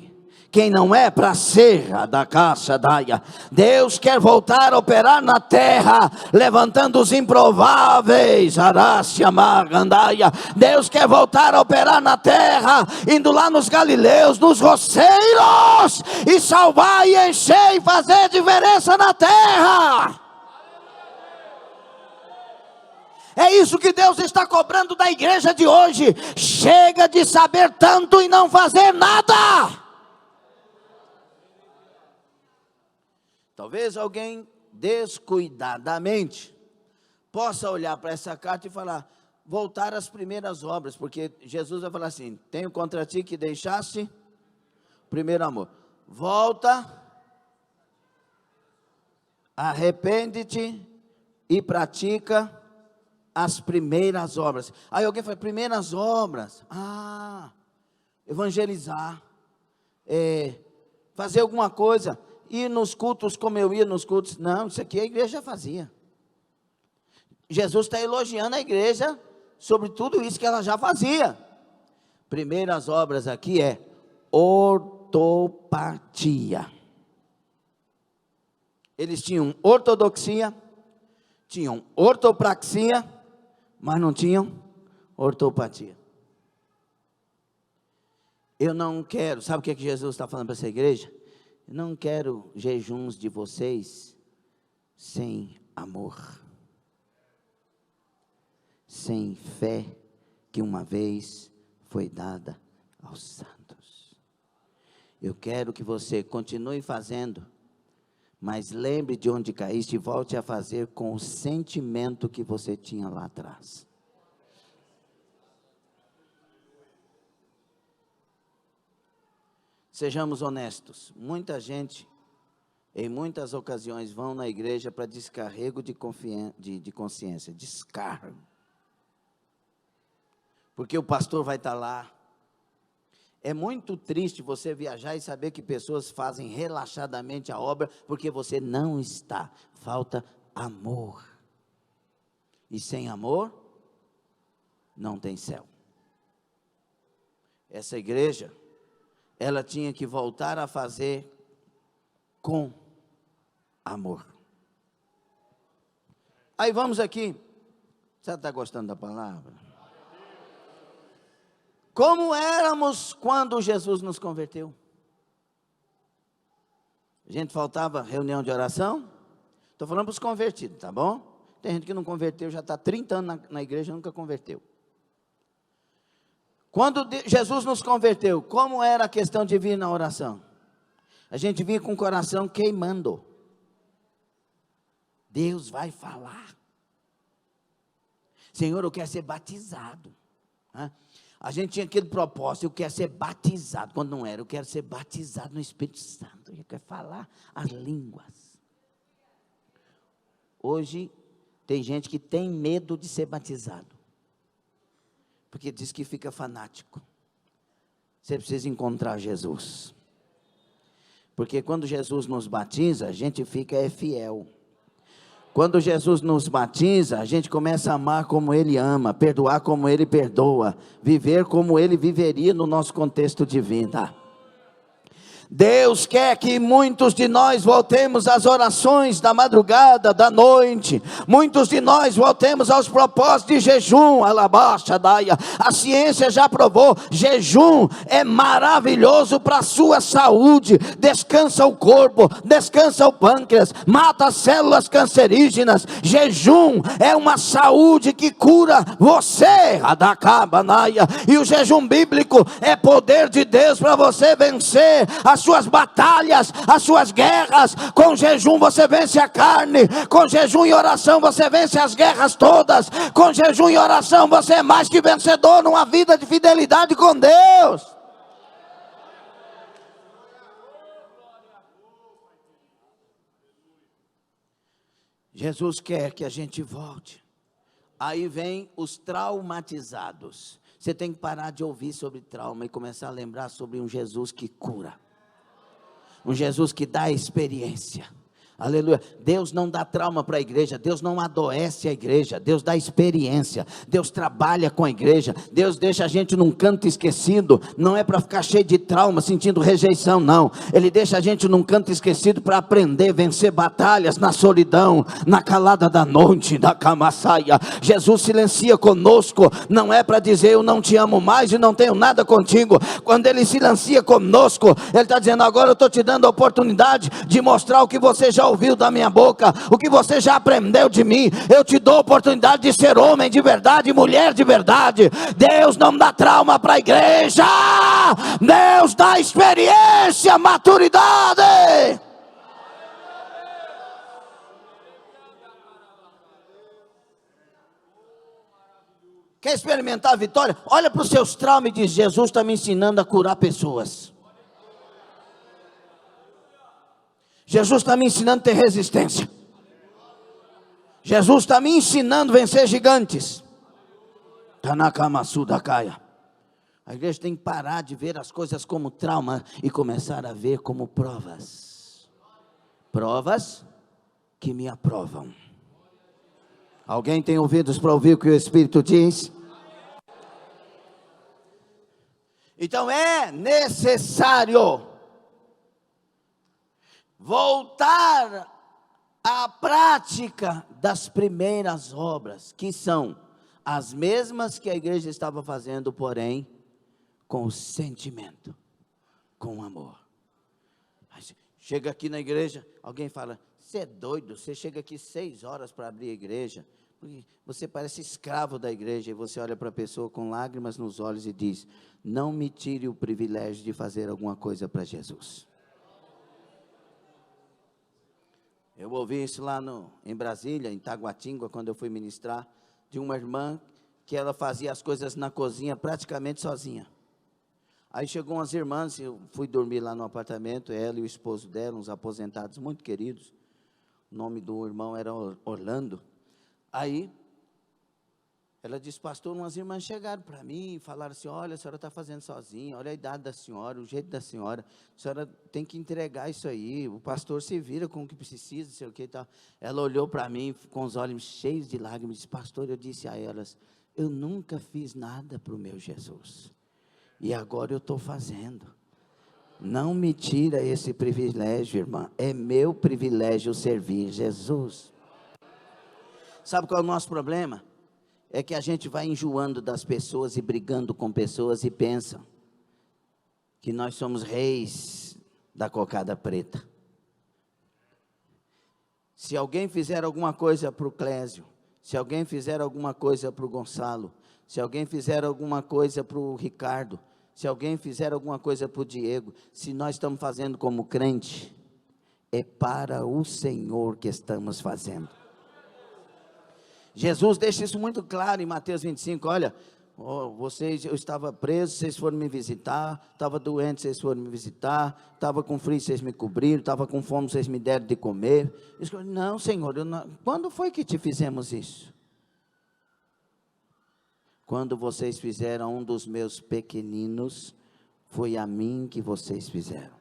Quem não é, para ser. A da caixa daia. Deus quer voltar a operar na terra, levantando os improváveis. Arácia magandaia. Deus quer voltar a operar na terra, indo lá nos Galileus, nos roceiros, e salvar e encher e fazer diferença na terra. É isso que Deus está cobrando da igreja de hoje. Chega de saber tanto e não fazer nada. Talvez alguém descuidadamente possa olhar para essa carta e falar, voltar às primeiras obras, porque Jesus vai falar assim, tenho contra ti que deixaste o primeiro amor. Volta, arrepende-te e pratica as primeiras obras. Aí alguém fala, primeiras obras, evangelizar, fazer alguma coisa, ir nos cultos como eu ia nos cultos. Não, isso aqui a igreja fazia. Jesus está elogiando a igreja sobre tudo isso que ela já fazia. Primeiras obras aqui é ortopatia. Eles tinham ortodoxia, tinham ortopraxia, mas não tinham ortopatia. Eu não quero, sabe o que Jesus está falando para essa igreja? Eu não quero jejuns de vocês sem amor, sem fé que uma vez foi dada aos santos. Eu quero que você continue fazendo, mas lembre de onde caíste e volte a fazer com o sentimento que você tinha lá atrás. Sejamos honestos, muita gente, em muitas ocasiões, vão na igreja para descarrego de consciência, descargo. Porque o pastor vai estar lá. É muito triste você viajar e saber que pessoas fazem relaxadamente a obra, porque você não está, falta amor. E sem amor, não tem céu. Essa igreja, ela tinha que voltar a fazer com amor. Aí vamos aqui, você está gostando da palavra? Como éramos quando Jesus nos converteu? A gente faltava reunião de oração? Estou falando para os convertidos, tá bom? Tem gente que não converteu, já está 30 anos na igreja e nunca converteu. Quando Jesus nos converteu, como era a questão de vir na oração? A gente vinha com o coração queimando. Deus vai falar. Senhor, eu quero ser batizado. A gente tinha aquele propósito, eu quero ser batizado. Quando não era, eu quero ser batizado no Espírito Santo. Eu quero falar as línguas. Hoje, tem gente que tem medo de ser batizado. Porque diz que fica fanático. Você precisa encontrar Jesus. Porque quando Jesus nos batiza, a gente fica fiel. Quando Jesus nos batiza, a gente começa a amar como Ele ama, perdoar como Ele perdoa, viver como Ele viveria no nosso contexto de vida. Deus quer que muitos de nós voltemos às orações da madrugada, da noite. Muitos de nós voltemos aos propósitos de jejum. Alabaxa, daia. A ciência já provou, jejum é maravilhoso para a sua saúde. Descansa o corpo, descansa o pâncreas, mata as células cancerígenas. Jejum é uma saúde que cura você. Adacabanaia. E o jejum bíblico é poder de Deus para você vencer as suas batalhas, as suas guerras. Com jejum você vence a carne, com jejum e oração você vence as guerras todas, com jejum e oração você é mais que vencedor numa vida de fidelidade com Deus. Jesus quer que a gente volte. Aí vem os traumatizados. Você tem que parar de ouvir sobre trauma e começar a lembrar sobre um Jesus que cura. Um Jesus que dá experiência. Aleluia. Deus não dá trauma para a igreja, Deus não adoece a igreja, Deus dá experiência, Deus trabalha com a igreja, Deus deixa a gente num canto esquecido, não é para ficar cheio de trauma, sentindo rejeição, não. Ele deixa a gente num canto esquecido para aprender, vencer batalhas na solidão, na calada da noite, da camaçaia. Jesus silencia conosco, não é para dizer eu não te amo mais e não tenho nada contigo. Quando Ele silencia conosco, Ele está dizendo, agora eu estou te dando a oportunidade de mostrar o que você já ouviu da minha boca, o que você já aprendeu de mim. Eu te dou a oportunidade de ser homem de verdade, mulher de verdade. Deus não dá trauma para a igreja, Deus dá experiência, maturidade. Quer experimentar a vitória? Olha para os seus traumas e diz, Jesus está me ensinando a curar pessoas. Jesus está me ensinando a ter resistência. Jesus está me ensinando a vencer gigantes. A igreja tem que parar de ver as coisas como trauma e começar a ver como provas. Provas que me aprovam. Alguém tem ouvidos para ouvir o que o Espírito diz? Então é necessário voltar à prática das primeiras obras, que são as mesmas que a igreja estava fazendo, porém, com sentimento, com amor. Chega aqui na igreja, alguém fala, você é doido, você chega aqui 6 horas para abrir a igreja, você parece escravo da igreja, e você olha para a pessoa com lágrimas nos olhos e diz, não me tire o privilégio de fazer alguma coisa para Jesus. Eu ouvi isso lá em Brasília, em Taguatinga, quando eu fui ministrar, de uma irmã que ela fazia as coisas na cozinha praticamente sozinha. Aí chegou umas irmãs, eu fui dormir lá no apartamento, ela e o esposo dela, uns aposentados muito queridos, o nome do irmão era Orlando. Aí ela disse, pastor, umas irmãs chegaram para mim e falaram assim, olha, a senhora está fazendo sozinha, olha a idade da senhora, o jeito da senhora, a senhora tem que entregar isso aí, o pastor se vira com o que precisa, não sei o que e tal. Ela olhou para mim com os olhos cheios de lágrimas e disse, pastor, eu disse a elas, eu nunca fiz nada para o meu Jesus, e agora eu estou fazendo. Não me tira esse privilégio, irmã, é meu privilégio servir Jesus. Sabe qual é o nosso problema? É que a gente vai enjoando das pessoas e brigando com pessoas e pensa que nós somos reis da cocada preta. Se alguém fizer alguma coisa para o Clésio, se alguém fizer alguma coisa para o Gonçalo, se alguém fizer alguma coisa para o Ricardo, se alguém fizer alguma coisa para o Diego, se nós estamos fazendo como crente, é para o Senhor que estamos fazendo. Jesus deixa isso muito claro em Mateus 25, olha, eu estava preso, vocês foram me visitar, estava doente, vocês foram me visitar, estava com frio, vocês me cobriram, estava com fome, vocês me deram de comer. Não, Senhor, quando foi que te fizemos isso? Quando vocês fizeram a um dos meus pequeninos, foi a mim que vocês fizeram.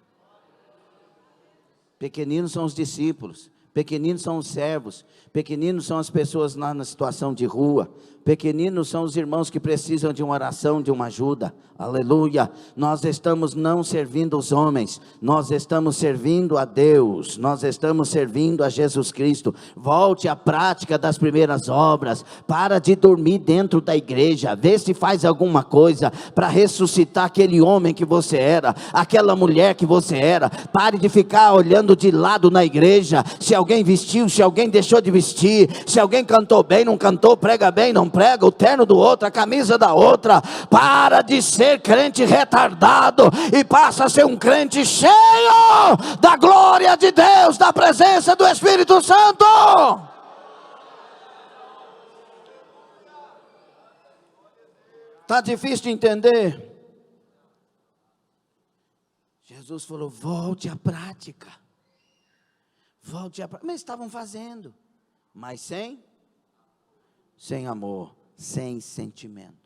Pequeninos são os discípulos, pequeninos são os servos, pequeninos são as pessoas lá na situação de rua, pequeninos são os irmãos que precisam de uma oração, de uma ajuda. Aleluia. Nós estamos não servindo os homens, nós estamos servindo a Deus, nós estamos servindo a Jesus Cristo. Volte à prática das primeiras obras, para de dormir dentro da igreja, vê se faz alguma coisa para ressuscitar aquele homem que você era, aquela mulher que você era. Pare de ficar olhando de lado na igreja, se alguém vestiu, se alguém deixou de vestir, se alguém cantou bem, não cantou, prega bem, não prega, o terno do outro, a camisa da outra. Para de ser crente retardado e passa a ser um crente cheio da glória de Deus, da presença do Espírito Santo. Está difícil de entender? Jesus falou, volte à prática. Volte à prática. Mas estavam fazendo, mas sem amor, sem sentimento.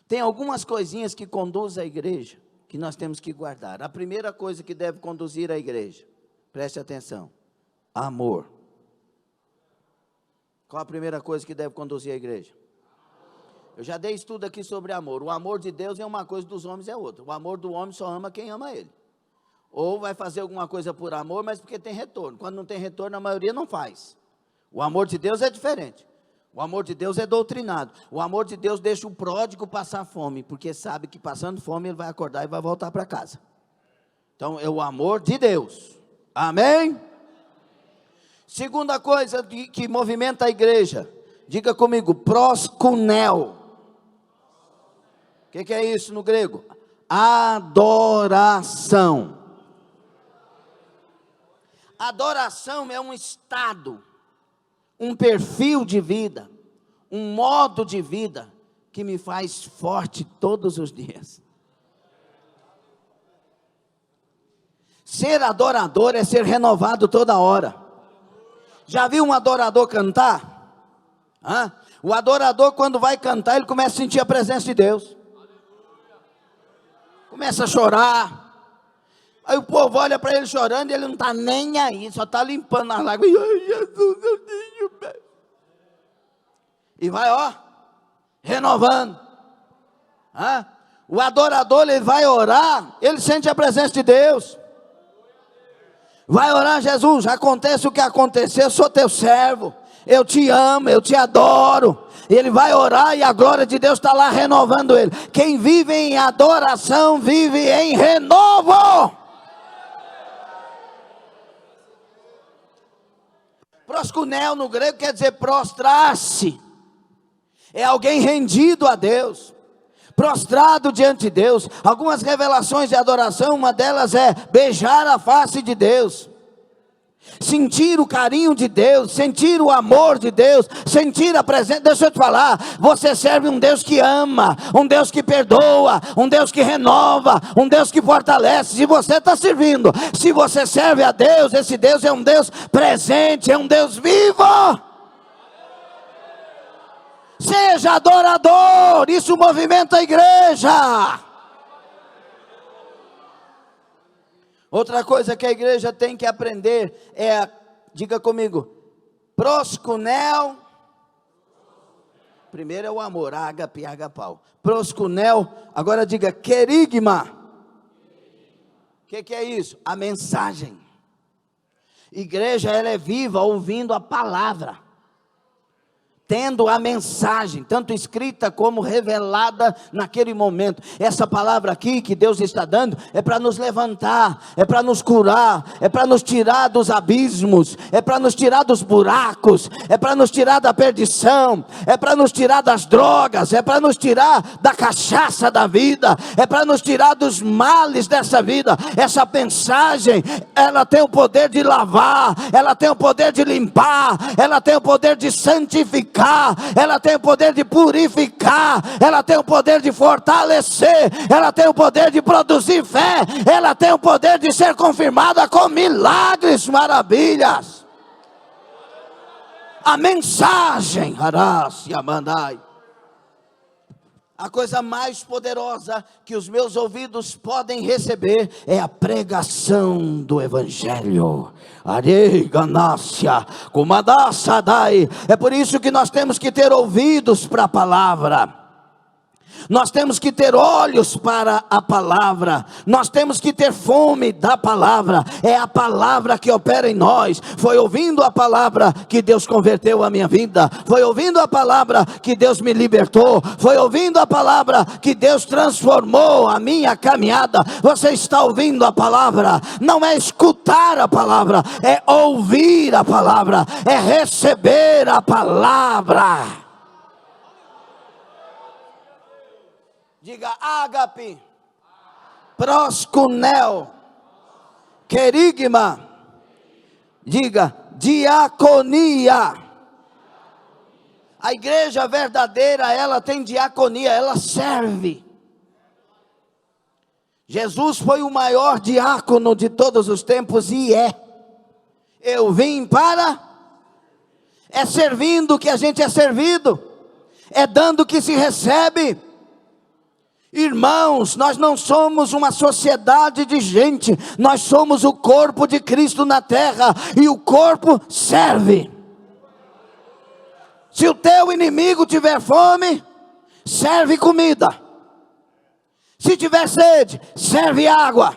Tem algumas coisinhas que conduzem a igreja, que nós temos que guardar. A primeira coisa que deve conduzir a igreja, preste atenção, amor. Qual a primeira coisa que deve conduzir a igreja? Eu já dei estudo aqui sobre amor. O amor de Deus é uma coisa, dos homens é outra. O amor do homem só ama quem ama ele. Ou vai fazer alguma coisa por amor, mas porque tem retorno. Quando não tem retorno, a maioria não faz. O amor de Deus é diferente. O amor de Deus é doutrinado. O amor de Deus deixa o pródigo passar fome, porque sabe que passando fome ele vai acordar e vai voltar para casa. Então é o amor de Deus. Amém? Segunda coisa que movimenta a igreja, diga comigo, proskunel. O que é isso no grego? Adoração. Adoração é um estado, um perfil de vida, um modo de vida que me faz forte todos os dias. Ser adorador é ser renovado toda hora. Já viu um adorador cantar? O adorador, quando vai cantar, ele começa a sentir a presença de Deus. Começa a chorar. Aí o povo olha para ele chorando e ele não está nem aí, só está limpando as lágrimas. Ai, Jesus, eu tenho pé. E vai, renovando. O adorador, ele vai orar, ele sente a presença de Deus. Vai orar, Jesus, acontece o que acontecer, eu sou teu servo, eu te amo, eu te adoro. Ele vai orar e a glória de Deus está lá renovando ele. Quem vive em adoração, vive em renovo. Proskunel no grego quer dizer prostrar-se. É alguém rendido a Deus, prostrado diante de Deus. Algumas revelações de adoração, uma delas é beijar a face de Deus, sentir o carinho de Deus, sentir o amor de Deus, sentir a presença. Deixa eu te falar, você serve um Deus que ama, um Deus que perdoa, um Deus que renova, um Deus que fortalece. Se você está servindo, se você serve a Deus, esse Deus é um Deus presente, é um Deus vivo. Seja adorador, isso movimenta a igreja. Outra coisa que a igreja tem que aprender é, diga comigo, proskunel. Primeiro é o amor, ágape, agapau. Proskunel, agora diga querigma. O que é isso? A mensagem. Igreja, ela é viva ouvindo a palavra. tendo a mensagem, tanto escrita como revelada naquele momento. Essa palavra aqui que Deus está dando, é para nos levantar, é para nos curar, é para nos tirar dos abismos, é para nos tirar dos buracos, é para nos tirar da perdição, é para nos tirar das drogas, é para nos tirar da cachaça da vida, é para nos tirar dos males dessa vida. Essa mensagem, ela tem o poder de lavar, ela tem o poder de limpar, ela tem o poder de santificar, ela tem o poder de purificar, ela tem o poder de fortalecer, ela tem o poder de produzir fé, ela tem o poder de ser confirmada com milagres, maravilhas. A mensagem, Arás e Amandai, a coisa mais poderosa que os meus ouvidos podem receber é a pregação do Evangelho. É por isso que nós temos que ter ouvidos para a palavra. Nós temos que ter olhos para a palavra, nós temos que ter fome da palavra. É a palavra que opera em nós. Foi ouvindo a palavra que Deus converteu a minha vida, foi ouvindo a palavra que Deus me libertou, foi ouvindo a palavra que Deus transformou a minha caminhada. Você está ouvindo a palavra, não é escutar a palavra, é ouvir a palavra, é receber a palavra. Diga ágape, proskunel, querigma. Diga diaconia. A igreja verdadeira, ela tem diaconia, ela serve. Jesus foi o maior diácono de todos os tempos e é. Eu vim para... É servindo que a gente é servido, é dando que se recebe. Irmãos, nós não somos uma sociedade de gente, nós somos o corpo de Cristo na terra, e o corpo serve. Se o teu inimigo tiver fome, serve comida. Se tiver sede, serve água.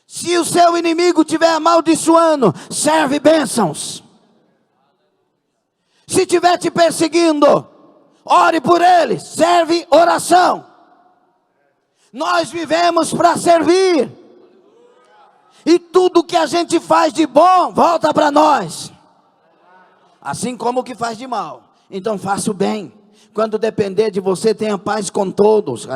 Se o seu inimigo estiver amaldiçoando, serve bênçãos. Se estiver te perseguindo, ore por ele, serve oração. Nós vivemos para servir, e tudo que a gente faz de bom, volta para nós, assim como o que faz de mal. Então faça o bem. Quando depender de você, tenha paz com todos.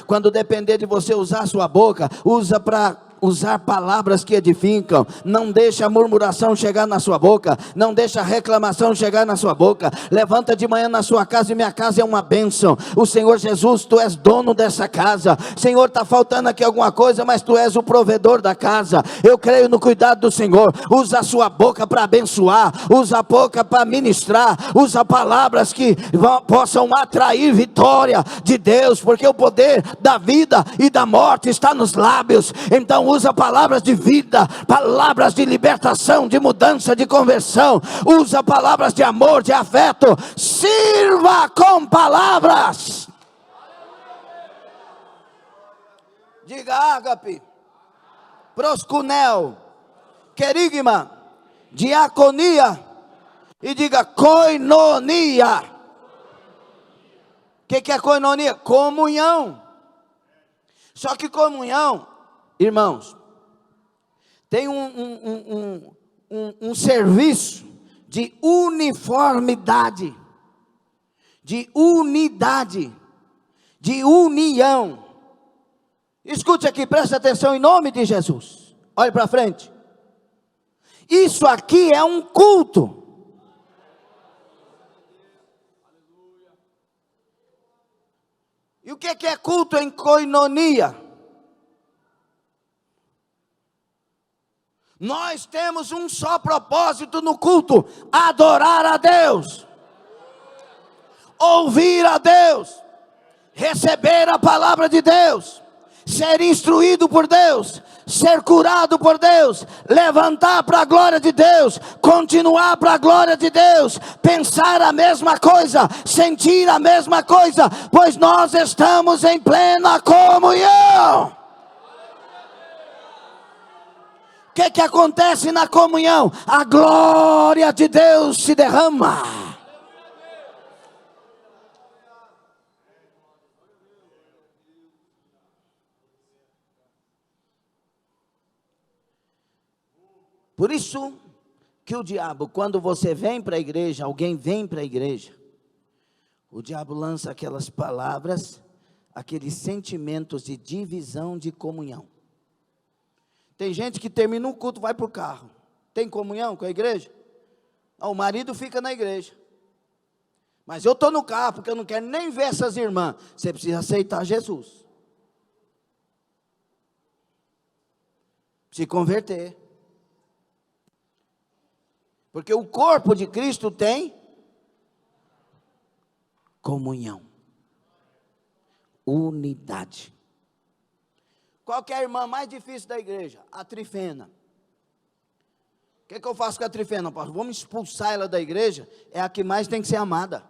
Quando depender de você usar a sua boca, usa para usar palavras que edificam. Não deixa a murmuração chegar na sua boca, não deixa a reclamação chegar na sua boca. Levanta de manhã na sua casa, e minha casa é uma bênção. O Senhor Jesus, tu és dono dessa casa. Senhor, está faltando aqui alguma coisa, mas tu és o provedor da casa. Eu creio no cuidado do Senhor. Usa a sua boca para abençoar, usa a boca para ministrar, usa palavras que possam atrair vitória de Deus, porque o poder da vida e da morte está nos lábios. Então usa palavras de vida, palavras de libertação, de mudança, de conversão. Usa palavras de amor, de afeto. Sirva com palavras. Diga ágape, proskunel, querigma, diaconia, e diga koinonia. O que é koinonia? Comunhão. Só que comunhão, irmãos, tem um serviço de uniformidade, de unidade, de união. Escute aqui, preste atenção em nome de Jesus. Olhe para frente. Isso aqui é um culto. E o que é culto em koinonia? Nós temos um só propósito no culto: adorar a Deus, ouvir a Deus, receber a palavra de Deus, ser instruído por Deus, ser curado por Deus, levantar para a glória de Deus, continuar para a glória de Deus, pensar a mesma coisa, sentir a mesma coisa, pois nós estamos em plena comunhão. O que acontece na comunhão? A glória de Deus se derrama. Por isso que o diabo, quando você vem para a igreja, alguém vem para a igreja, o diabo lança aquelas palavras, aqueles sentimentos de divisão de comunhão. Tem gente que termina um culto, vai para o carro. Tem comunhão com a igreja? O marido fica na igreja. Mas eu estou no carro, porque eu não quero nem ver essas irmãs. Você precisa aceitar Jesus. Se converter. Porque o corpo de Cristo tem comunhão. Unidade. Qual que é a irmã mais difícil da igreja? A trifena. O que eu faço com a trifena, pastor? Vamos expulsar ela da igreja? É a que mais tem que ser amada.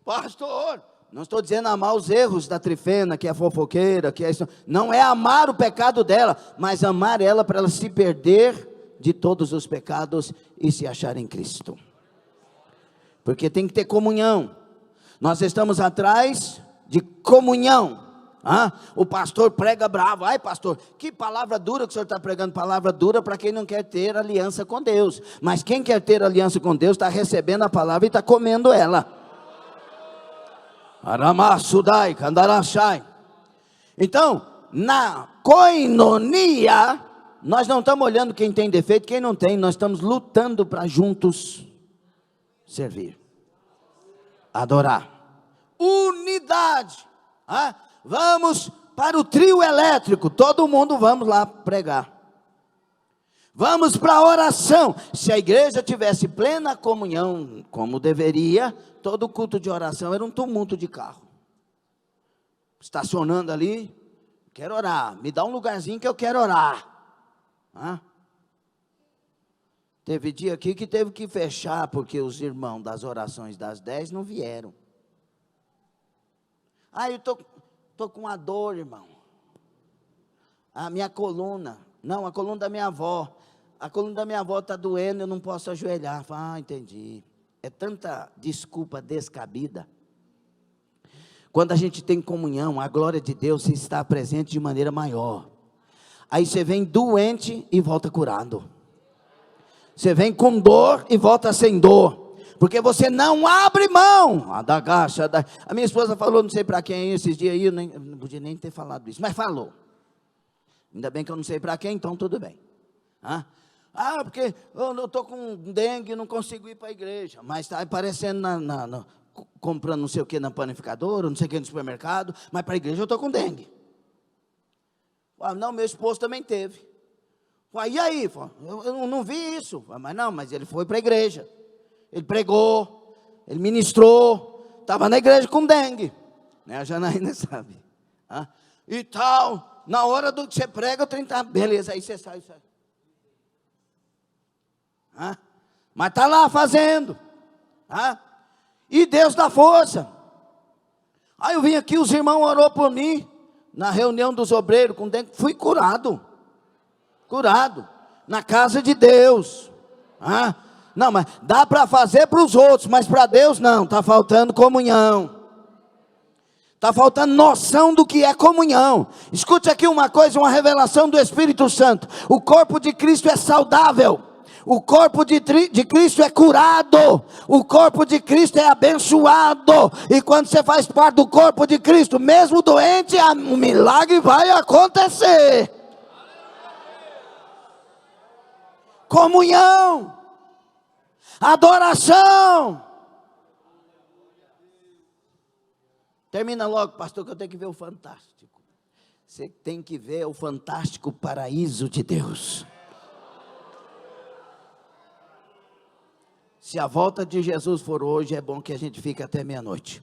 Pastor, não estou dizendo amar os erros da trifena, que é fofoqueira, que é isso. Não é amar o pecado dela, mas amar ela para ela se perder de todos os pecados e se achar em Cristo. Porque tem que ter comunhão. Nós estamos atrás de comunhão. O pastor prega bravo. Ai, pastor, que palavra dura que o senhor está pregando. Palavra dura para quem não quer ter aliança com Deus. Mas quem quer ter aliança com Deus está recebendo a palavra e está comendo ela. Aramassudai, candarachai. Então, na koinonia, nós não estamos olhando quem tem defeito, quem não tem. Nós estamos lutando para juntos servir, adorar. Unidade. Vamos para o trio elétrico. Todo mundo vamos lá pregar. Vamos para a oração. Se a igreja tivesse plena comunhão, como deveria, todo culto de oração era um tumulto de carro. Estacionando ali, quero orar. Me dá um lugarzinho que eu quero orar. Teve dia aqui que teve que fechar, porque os irmãos das orações das 10 não vieram. Eu estou com uma dor, irmão. A minha coluna. Não, a coluna da minha avó. A coluna da minha avó está doendo, eu não posso ajoelhar. Entendi. É tanta desculpa descabida. Quando a gente tem comunhão, a glória de Deus está presente de maneira maior. Aí você vem doente e volta curado. Você vem com dor e volta sem dor. Porque você não abre mão. A minha esposa falou, não sei para quem esses dias aí, eu não podia nem ter falado isso, mas falou. Ainda bem que eu não sei para quem, então tudo bem. Porque eu estou com dengue e não consigo ir para a igreja. Mas está aparecendo comprando não sei o que na panificadora, não sei o que no supermercado, mas para a igreja eu estou com dengue. Não, meu esposo também teve. E aí? Eu não vi isso. Mas ele foi para a igreja. Ele pregou, ele ministrou, estava na igreja com dengue. A Janaína sabe. E tal, na hora do que você prega, o trem está, beleza, aí você sai. Mas está lá fazendo. E Deus dá força. Aí eu vim aqui, os irmãos orou por mim, na reunião dos obreiros com dengue, fui curado. Na casa de Deus. Não, mas dá para fazer para os outros, mas para Deus não, está faltando comunhão. Está faltando noção do que é comunhão. Escute aqui uma coisa, uma revelação do Espírito Santo. O corpo de Cristo é saudável. O corpo de Cristo é curado. O corpo de Cristo é abençoado. E quando você faz parte do corpo de Cristo, mesmo doente, um milagre vai acontecer. Comunhão. Adoração. Termina logo, pastor, que eu tenho que ver o fantástico. Você tem que ver o fantástico paraíso de Deus. Se a volta de Jesus for hoje, é bom que a gente fique até meia-noite.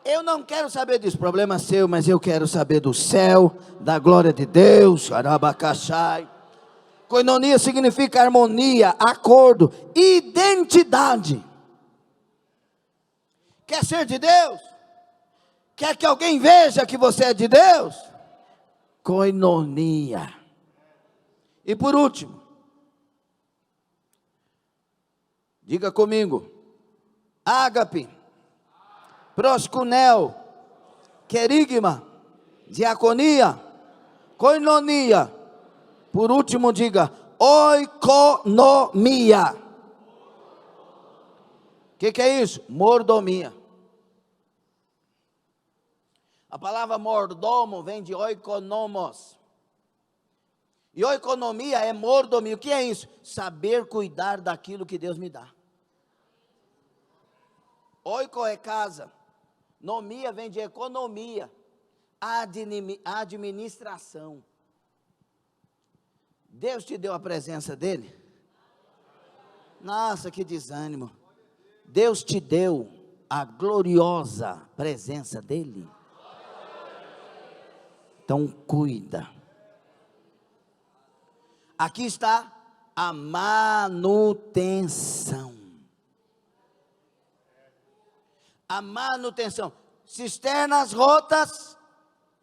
Eu não quero saber disso, problema seu, mas eu quero saber do céu, da glória de Deus. Arabacachai. Koinonia significa harmonia, acordo, identidade. Quer ser de Deus? Quer que alguém veja que você é de Deus? Koinonia. E por último, diga comigo, ágape, proskunel, querigma, diaconia, koinonia. Por último, diga oikonomia. O que é isso? Mordomia. A palavra mordomo vem de oikonomos. E oikonomia é mordomia. O que é isso? Saber cuidar daquilo que Deus me dá. Oiko é casa. Nomia vem de economia. Administração. Deus te deu a presença dele? Nossa, que desânimo. Deus te deu a gloriosa presença dele. Então cuida. Aqui está a manutenção. A manutenção. Cisternas rotas,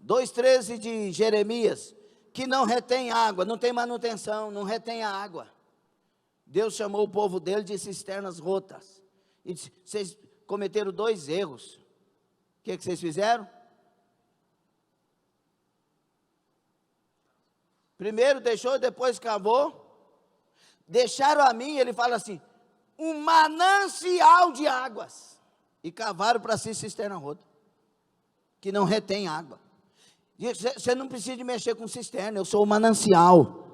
2:13 de Jeremias, que não retém água, não tem manutenção, não retém a água. Deus chamou o povo dele de cisternas rotas. E disse: vocês cometeram 2 erros. O que vocês fizeram? Primeiro deixou e depois cavou. Deixaram a mim, ele fala assim, um manancial de águas. E cavaram para si cisterna rota, que não retém água. Você não precisa de mexer com cisterna, eu sou o manancial.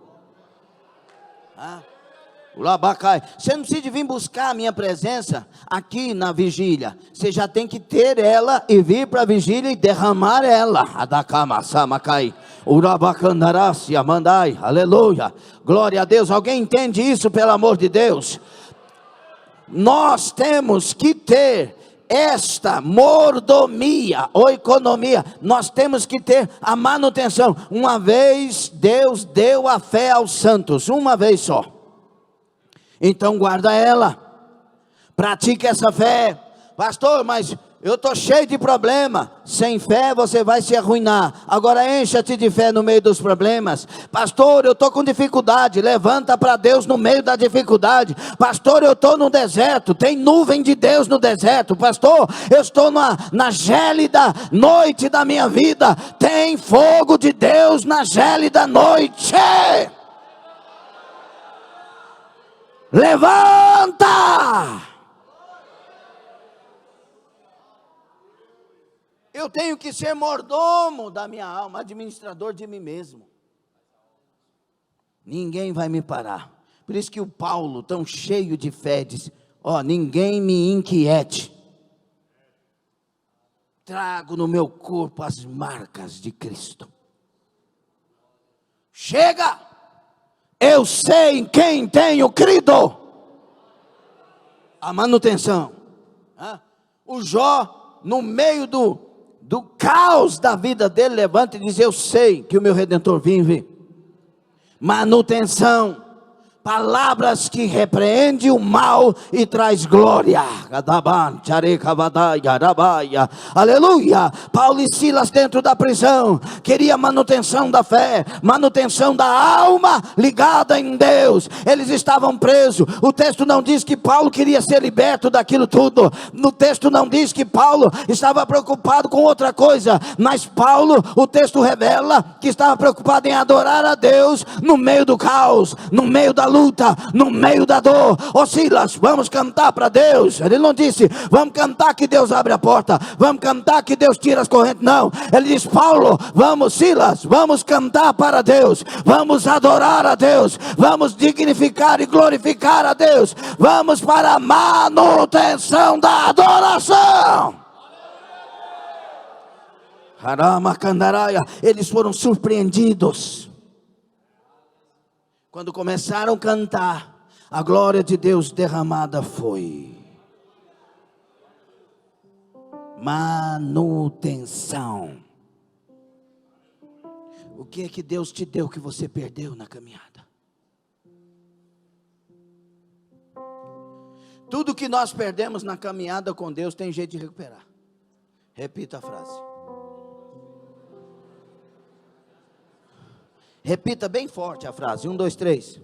Você não precisa de vir buscar a minha presença aqui na vigília. Você já tem que ter ela e vir para a vigília e derramar ela. Aleluia. Glória a Deus. Alguém entende isso, pelo amor de Deus? Nós temos que ter esta mordomia ou economia. Nós temos que ter a manutenção. Uma vez Deus deu a fé aos santos, uma vez só. Então guarda ela, pratique essa fé. Pastor, mas eu estou cheio de problema. Sem fé você vai se arruinar. Agora encha-te de fé no meio dos problemas. Pastor, eu estou com dificuldade. Levanta para Deus no meio da dificuldade. Pastor, eu estou no deserto. Tem nuvem de Deus no deserto. Pastor, eu estou na gélida noite da minha vida. Tem fogo de Deus na gélida noite. Levanta! Eu tenho que ser mordomo da minha alma, administrador de mim mesmo. Ninguém vai me parar. Por isso que o Paulo, tão cheio de fé, diz: ninguém me inquiete. Trago no meu corpo as marcas de Cristo. Chega! Eu sei em quem tenho crido. A manutenção. O Jó, no meio do caos da vida dele, levanta e diz: eu sei que o meu Redentor vive. Manutenção. Palavras que repreende o mal e traz glória. Aleluia. Paulo e Silas dentro da prisão queria manutenção da fé, manutenção da alma ligada em Deus. Eles estavam presos. O texto não diz que Paulo queria ser liberto daquilo tudo. No texto não diz que Paulo estava preocupado com outra coisa. Mas Paulo, o texto revela que estava preocupado em adorar a Deus no meio do caos, no meio da luta, no meio da dor. Silas, vamos cantar para Deus. Ele não disse: vamos cantar que Deus abre a porta, vamos cantar que Deus tira as correntes. Não, ele diz: Paulo, vamos, Silas, vamos cantar para Deus, vamos adorar a Deus, vamos dignificar e glorificar a Deus, vamos para a manutenção da adoração. Eles foram surpreendidos. Quando começaram a cantar, a glória de Deus derramada foi. Manutenção. O que é que Deus te deu que você perdeu na caminhada? Tudo que nós perdemos na caminhada com Deus tem jeito de recuperar. Repita a frase. Repita bem forte a frase. 1, 2, 3.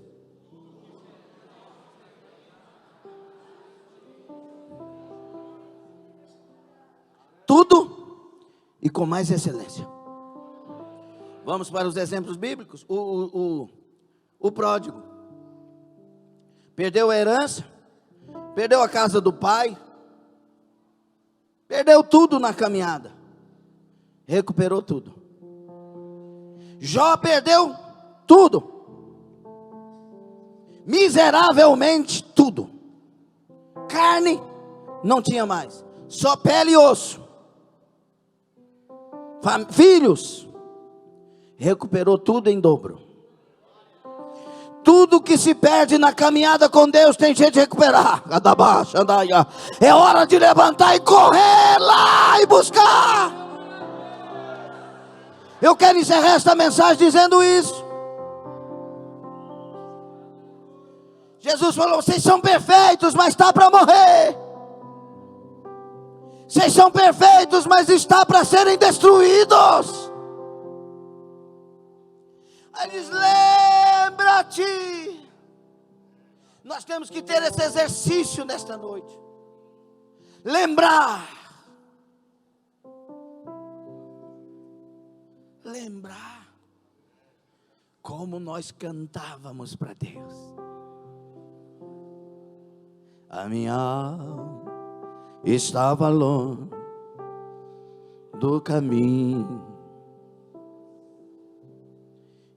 Tudo e com mais excelência. Vamos para os exemplos bíblicos. O pródigo. Perdeu a herança, perdeu a casa do pai, perdeu tudo na caminhada, recuperou tudo. Jó perdeu tudo, miseravelmente tudo. Carne não tinha mais, só pele e osso. Filhos, recuperou tudo em dobro. Tudo que se perde na caminhada com Deus tem jeito de recuperar. É hora de levantar e correr lá e buscar. Eu quero encerrar esta mensagem dizendo isso. Jesus falou: vocês são perfeitos, mas está para morrer. Vocês são perfeitos, mas está para serem destruídos. Aí diz: lembra-te. Nós temos que ter esse exercício nesta noite. Lembrar. Lembrar como nós cantávamos para Deus. A minha alma estava longe do caminho.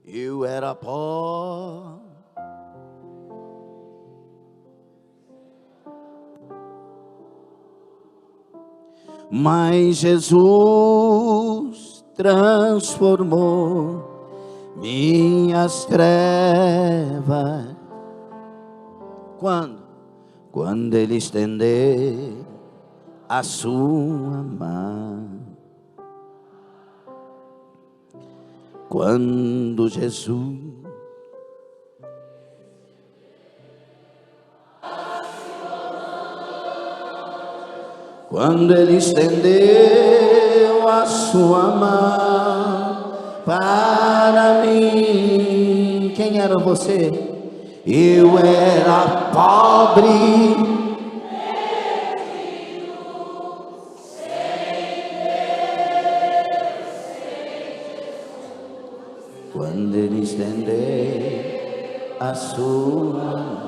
Eu era pobre, mas Jesus transformou minhas trevas. Quando Ele estender a sua mão. Quando Jesus Ele estendeu a sua mão para mim. Quem era você? Eu era pobre, quando Ele estender a sua mão.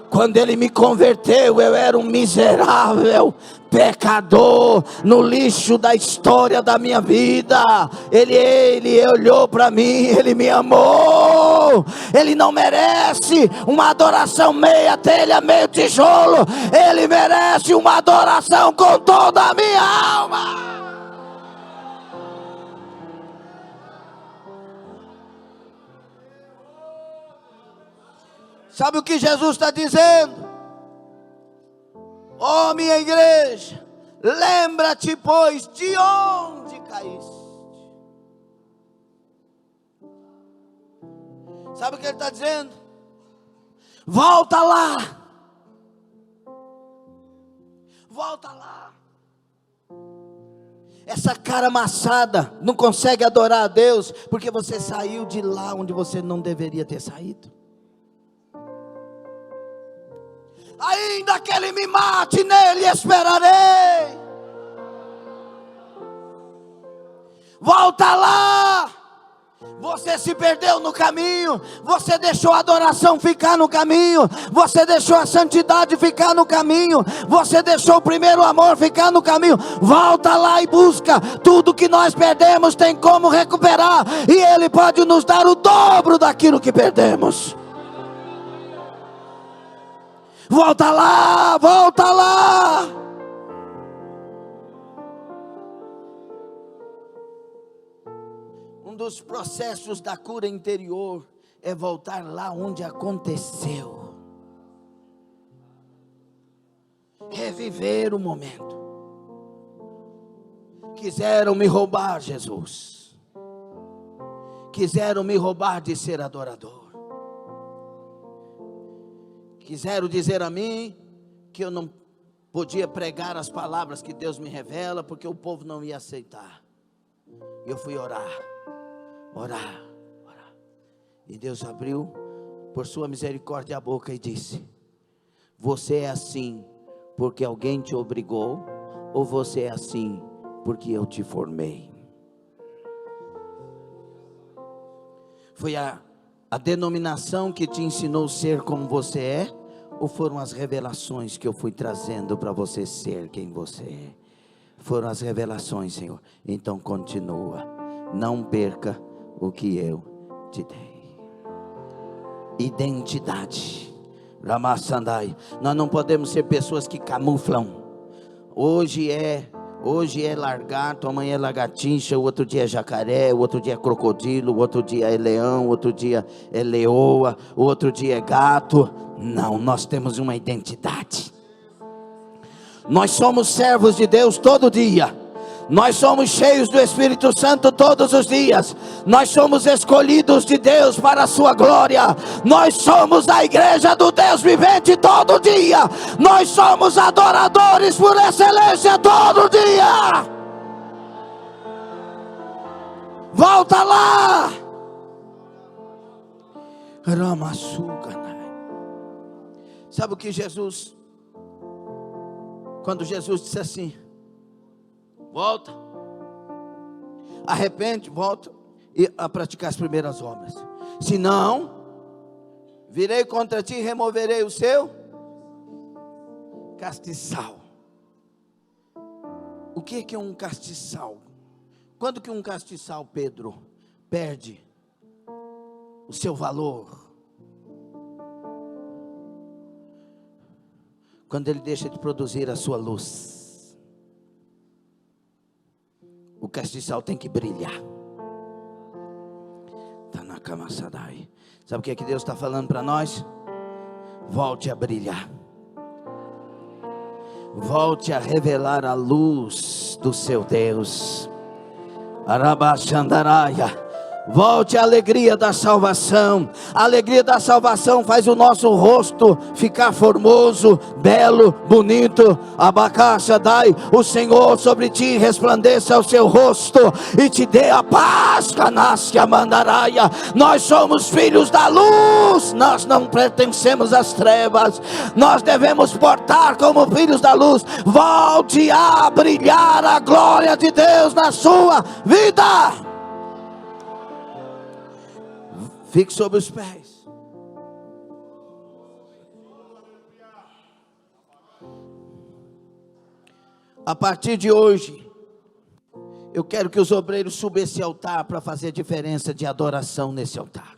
Quando Ele me converteu, eu era um miserável pecador, no lixo da história da minha vida. Ele olhou para mim, Ele me amou. Ele não merece uma adoração meia telha, meio tijolo. Ele merece uma adoração com toda a minha alma. Sabe o que Jesus está dizendo? Ó minha igreja, lembra-te, pois, de onde caíste. Sabe o que Ele está dizendo? Volta lá. Volta lá. Essa cara amassada não consegue adorar a Deus, porque você saiu de lá onde você não deveria ter saído. Ainda que Ele me mate, nele esperarei. Volta lá. Você se perdeu no caminho. Você deixou a adoração ficar no caminho. Você deixou a santidade ficar no caminho. Você deixou o primeiro amor ficar no caminho. Volta lá e busca. Tudo que nós perdemos tem como recuperar. E Ele pode nos dar o dobro daquilo que perdemos. Volta lá, volta lá. Um dos processos da cura interior é voltar lá onde aconteceu. Reviver o momento. Quiseram me roubar, Jesus. Quiseram me roubar de ser adorador. Quiseram dizer a mim que eu não podia pregar as palavras que Deus me revela, porque o povo não ia aceitar. Eu fui orar. E Deus abriu, por sua misericórdia, a boca e disse: você é assim porque alguém te obrigou, ou você é assim porque eu te formei? Foi a denominação que te ensinou a ser como você é? Ou foram as revelações que eu fui trazendo para você ser quem você é? Foram as revelações, Senhor. Então continua. Não perca o que eu te dei. Identidade. Ramassandai. Nós não podemos ser pessoas que camuflam. Hoje é lagarto, amanhã é lagartixa, o outro dia é jacaré, o outro dia é crocodilo, o outro dia é leão, o outro dia é leoa, o outro dia é gato. Não, nós temos uma identidade. Nós somos servos de Deus todo dia. Nós somos cheios do Espírito Santo todos os dias. Nós somos escolhidos de Deus para a sua glória. Nós somos a igreja do Deus vivente todo dia. Nós somos adoradores por excelência todo dia. Volta lá. Sabe o que Jesus, quando Jesus disse assim: volta, arrepende, volta a praticar as primeiras obras. Se não, virei contra ti e removerei o seu castiçal. O que é um castiçal? Quando que um castiçal, Pedro, perde o seu valor? Quando ele deixa de produzir a sua luz. O castiçal tem que brilhar. Sabe o que é que Deus está falando para nós? Volte a brilhar. Volte a revelar a luz do seu Deus. Arabachandaraia. Volte à alegria da salvação. A alegria da salvação faz o nosso rosto ficar formoso, belo, bonito. Abacaxadai, o Senhor sobre ti resplandeça o seu rosto e te dê a paz. Canascia mandaraia. Nós somos filhos da luz. Nós não pertencemos às trevas. Nós devemos portar como filhos da luz. Volte a brilhar a glória de Deus na sua vida. Fique sobre os pés. A partir de hoje, eu quero que os obreiros subam esse altar para fazer diferença de adoração nesse altar.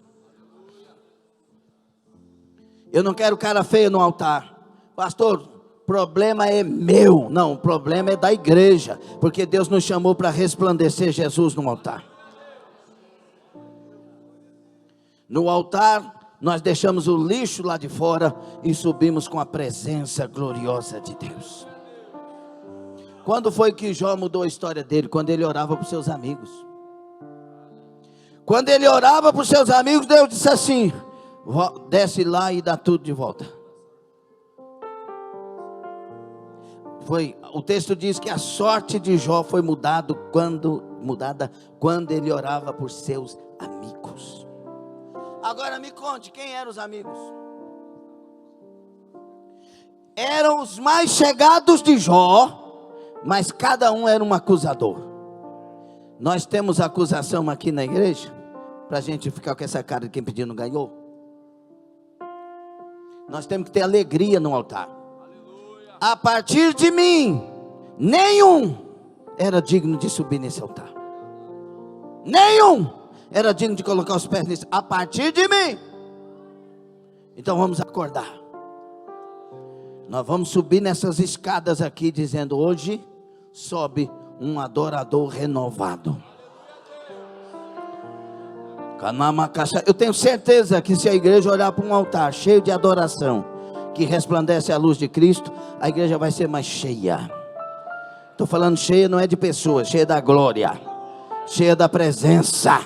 Eu não quero cara feio no altar. Pastor, problema é meu. Não, o problema é da igreja, porque Deus nos chamou para resplandecer Jesus no altar. No altar, nós deixamos o lixo lá de fora e subimos com a presença gloriosa de Deus. Quando foi que Jó mudou a história dele? Quando ele orava para os seus amigos. Quando ele orava para os seus amigos, Deus disse assim: desce lá e dá tudo de volta. O texto diz que a sorte de Jó foi mudada quando ele orava por seus amigos. Agora me conte, quem eram os amigos? Eram os mais chegados de Jó, mas cada um era um acusador. Nós temos acusação aqui na igreja, para a gente ficar com essa cara de quem pediu não ganhou. Nós temos que ter alegria no altar. A partir de mim, nenhum era digno de subir nesse altar. Nenhum era digno de colocar os pés nisso. A partir de mim. Então vamos acordar. Nós vamos subir nessas escadas aqui, dizendo: hoje sobe um adorador renovado. Eu tenho certeza que se a igreja olhar para um altar cheio de adoração, que resplandece a luz de Cristo, a igreja vai ser mais cheia. Estou falando cheia não é de pessoas, cheia da glória, cheia da presença.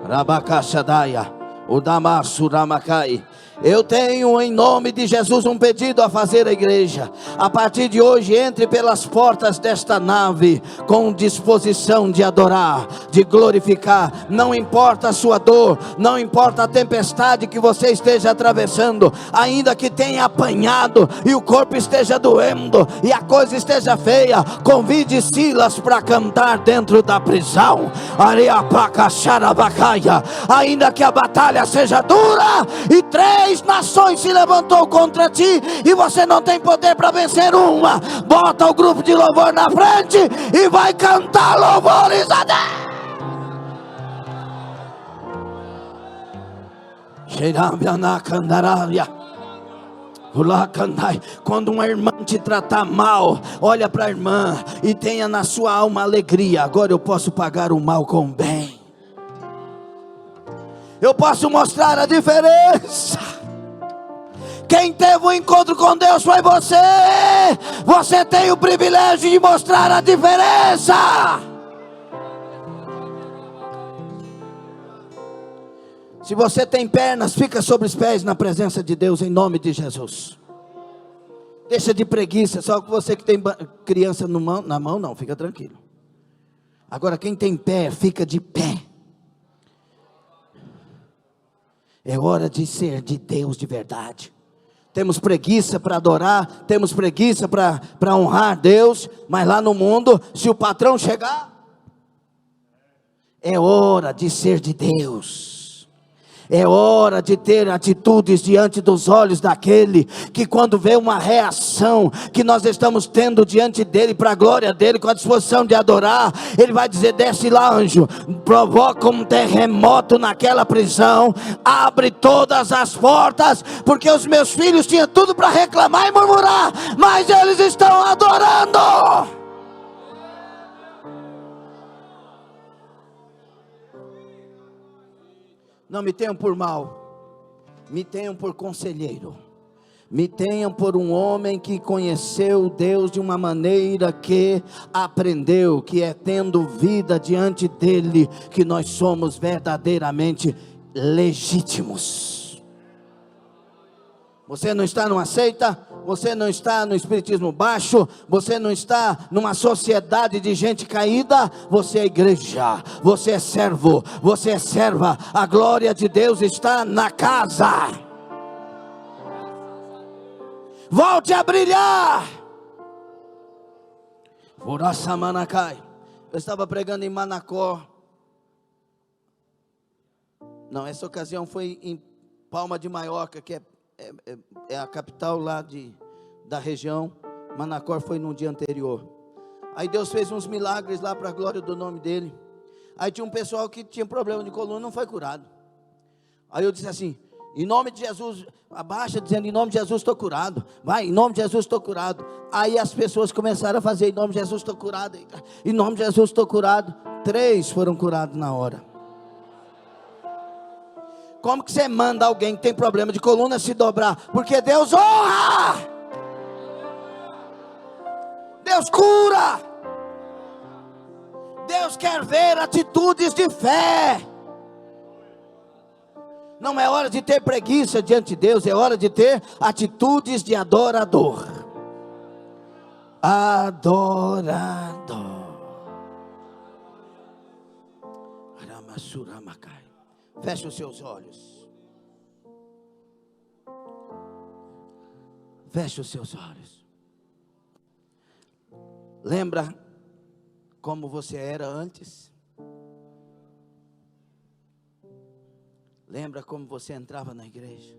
Rabacaxadaia. O Damassuramacai. Eu tenho em nome de Jesus um pedido a fazer à igreja. A partir de hoje, entre pelas portas desta nave com disposição de adorar, de glorificar. Não importa a sua dor, não importa a tempestade que você esteja atravessando, ainda que tenha apanhado e o corpo esteja doendo e a coisa esteja feia, convide Silas para cantar dentro da prisão. Ainda que a batalha seja dura e 3 nações se levantou contra ti e você não tem poder para vencer uma, bota o grupo de louvor na frente e vai cantar louvores a Deus. Quando uma irmã te tratar mal, olha para a irmã e tenha na sua alma alegria. Agora eu posso pagar o mal com o bem. Eu posso mostrar a diferença. Quem teve um encontro com Deus foi você. Você tem o privilégio de mostrar a diferença. Se você tem pernas, fica sobre os pés na presença de Deus, em nome de Jesus. Deixa de preguiça. Só que você que tem criança na mão, não, fica tranquilo. Agora quem tem pé, fica de pé. É hora de ser de Deus de verdade. Temos preguiça para adorar, temos preguiça para honrar Deus, mas lá no mundo, se o patrão chegar, é hora de ser de Deus. É hora de ter atitudes diante dos olhos daquele que, quando vê uma reação que nós estamos tendo diante dele, para a glória dele, com a disposição de adorar, ele vai dizer: desce lá, anjo, provoca um terremoto naquela prisão, abre todas as portas, porque os meus filhos tinham tudo para reclamar e murmurar, mas eles estão adorando. Não me tenham por mal, me tenham por conselheiro, me tenham por um homem que conheceu Deus de uma maneira que aprendeu, que é tendo vida diante dele, que nós somos verdadeiramente legítimos. Você não está numa seita, você não está no espiritismo baixo, você não está numa sociedade de gente caída, você é igreja, você é servo, você é serva, a glória de Deus está na casa. Volte a brilhar. Eu estava pregando em Manacor. Não, essa ocasião foi em Palma de Maiorca, que é a capital lá da região. Manacor foi no dia anterior. Aí Deus fez uns milagres lá para a glória do nome dele. Aí tinha um pessoal que tinha problema de coluna, não foi curado. Aí eu disse assim: em nome de Jesus, abaixa dizendo: em nome de Jesus estou curado. Vai, em nome de Jesus estou curado. Aí as pessoas começaram a fazer: em nome de Jesus estou curado, em nome de Jesus estou curado. 3 foram curados na hora. Como que você manda alguém que tem problema de coluna se dobrar? Porque Deus honra, Deus cura, Deus quer ver atitudes de fé. Não é hora de ter preguiça diante de Deus, é hora de ter atitudes de adorador. Adorador. Feche os seus olhos. Feche os seus olhos. Lembra como você era antes? Lembra como você entrava na igreja?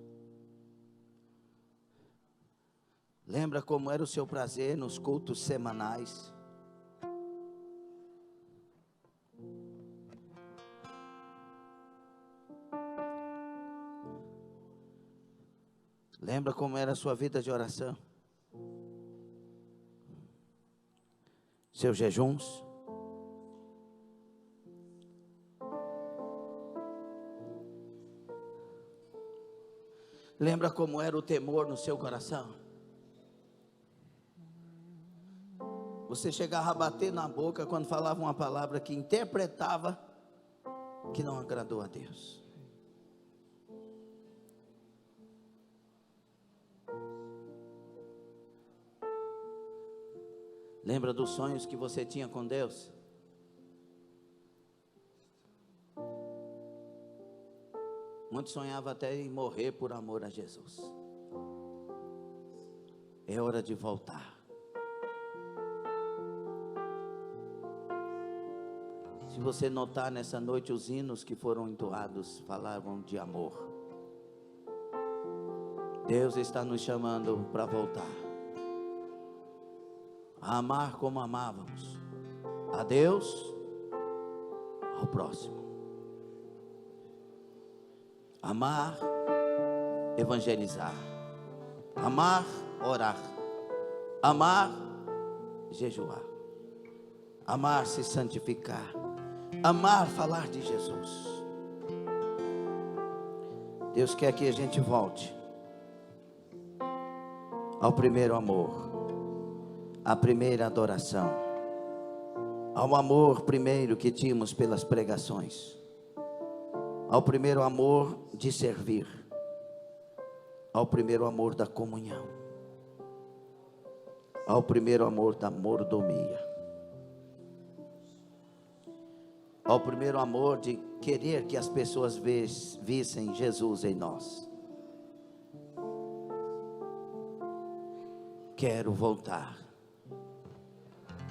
Lembra como era o seu prazer nos cultos semanais? Lembra como era a sua vida de oração? Seus jejuns? Lembra como era o temor no seu coração? Você chegava a bater na boca quando falava uma palavra que interpretava que não agradou a Deus. Lembra dos sonhos que você tinha com Deus? Muitos sonhavam até em morrer por amor a Jesus. É hora de voltar. Se você notar nessa noite, os hinos que foram entoados falavam de amor. Deus está nos chamando para voltar a amar como amávamos, a Deus, ao próximo. Amar, evangelizar. Amar, orar. Amar, jejuar. Amar, se santificar. Amar, falar de Jesus. Deus quer que a gente volte ao primeiro amor, à primeira adoração, ao amor primeiro que tínhamos pelas pregações, ao primeiro amor de servir, ao primeiro amor da comunhão, ao primeiro amor da mordomia, ao primeiro amor de querer que as pessoas vissem Jesus em nós. Quero voltar,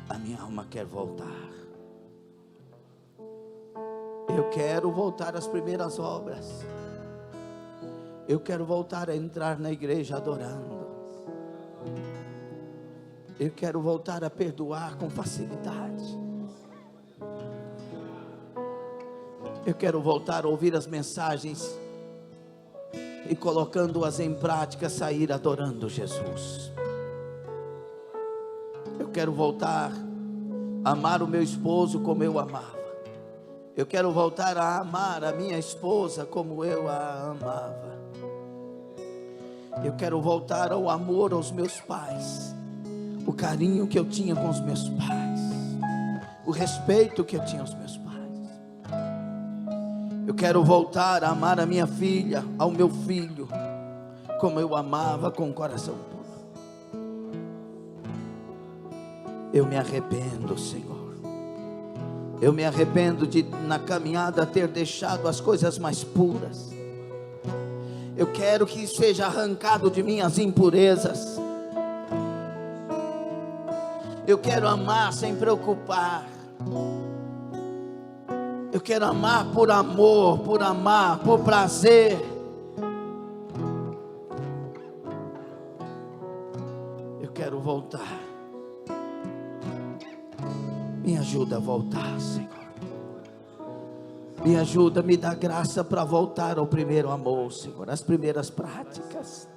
a minha alma quer voltar. Eu quero voltar às primeiras obras. Eu quero voltar a entrar na igreja adorando. Eu quero voltar a perdoar com facilidade. Eu quero voltar a ouvir as mensagens e, colocando-as em prática, sair adorando Jesus. Eu quero voltar a amar o meu esposo como eu amava. Eu quero voltar a amar a minha esposa como eu a amava. Eu quero voltar ao amor aos meus pais, o carinho que eu tinha com os meus pais, o respeito que eu tinha aos meus pais. Eu quero voltar a amar a minha filha, ao meu filho, como eu amava com o coração puro. Eu me arrependo, Senhor. Eu me arrependo de, na caminhada, ter deixado as coisas mais puras. Eu quero que seja arrancado de mim as impurezas. Eu quero amar sem preocupar. Eu quero amar por amor, por amar, por prazer. Eu quero voltar. Me ajuda a voltar, Senhor. Me ajuda, me dá graça para voltar ao primeiro amor, Senhor, às primeiras práticas.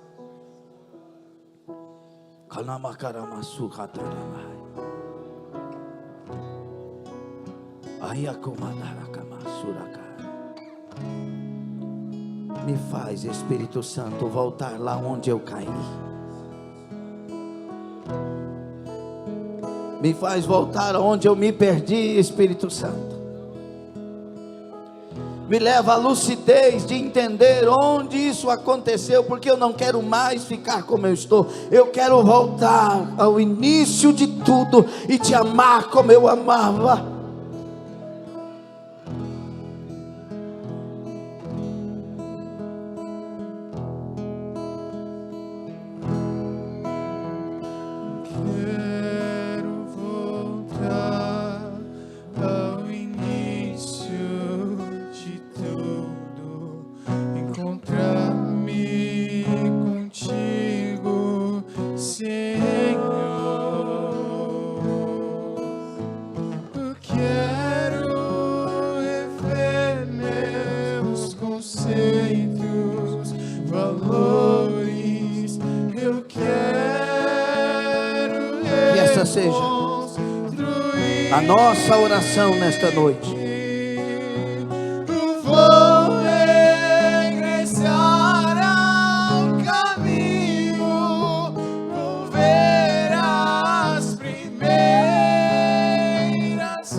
Me faz, Espírito Santo, voltar lá onde eu caí. Me faz voltar onde eu me perdi, Espírito Santo. Me leva à lucidez de entender onde isso aconteceu, porque eu não quero mais ficar como eu estou. Eu quero voltar ao início de tudo e te amar como eu amava. Seja a nossa oração nesta noite. Vou regressar ao caminho, vou ver as primeiras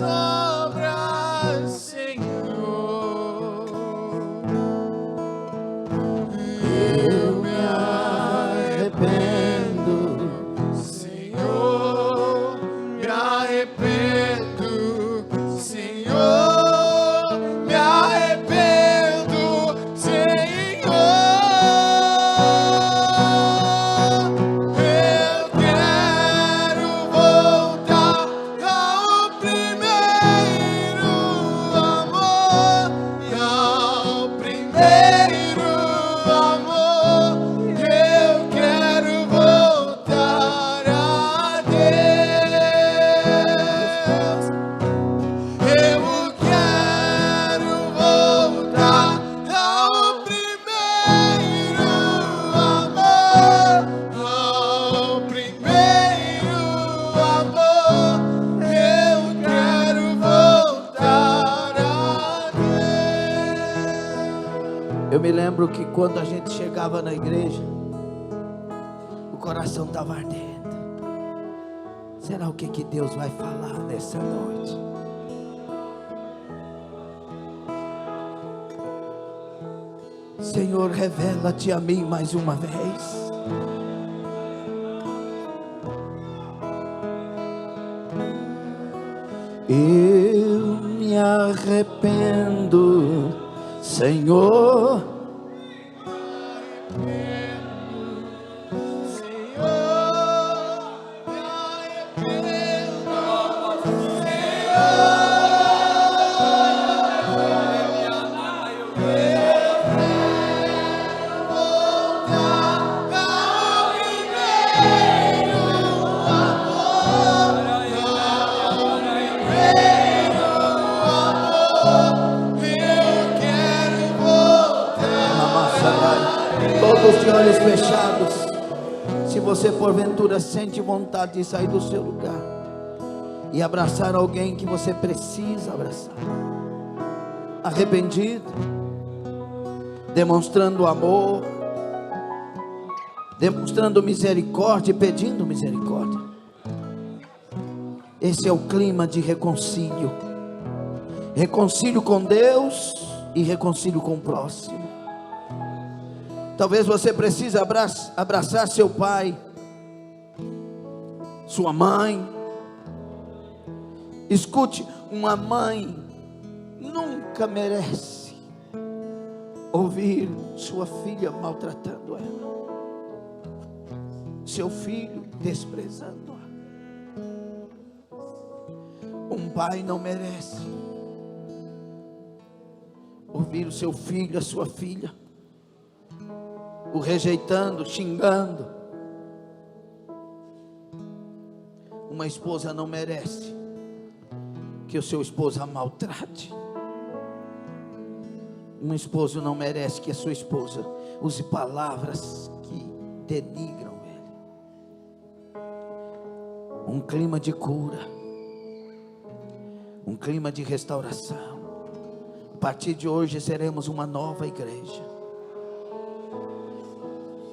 obras, Senhor. Eu me arrependo, Senhor. Eu me lembro que quando a gente chegava na igreja, o coração estava ardendo. Será o que Deus vai falar nessa noite? Senhor, revela-te a mim mais uma vez. Eu me arrependo, Senhor. Todos de olhos fechados. Se você porventura sente vontade de sair do seu lugar e abraçar alguém que você precisa abraçar, arrependido, demonstrando amor, demonstrando misericórdia e pedindo misericórdia. Esse é o clima de reconcílio. Reconcílio com Deus e reconcílio com o próximo. Talvez você precise abraçar seu pai, sua mãe. Escute, uma mãe nunca merece ouvir sua filha maltratando ela, seu filho desprezando-a. Um pai não merece ouvir o seu filho, a sua filha, o rejeitando, xingando. Uma esposa não merece que o seu esposo a maltrate. Um esposo não merece que a sua esposa use palavras que denigram ele. Um clima de cura, um clima de restauração. A partir de hoje seremos uma nova igreja.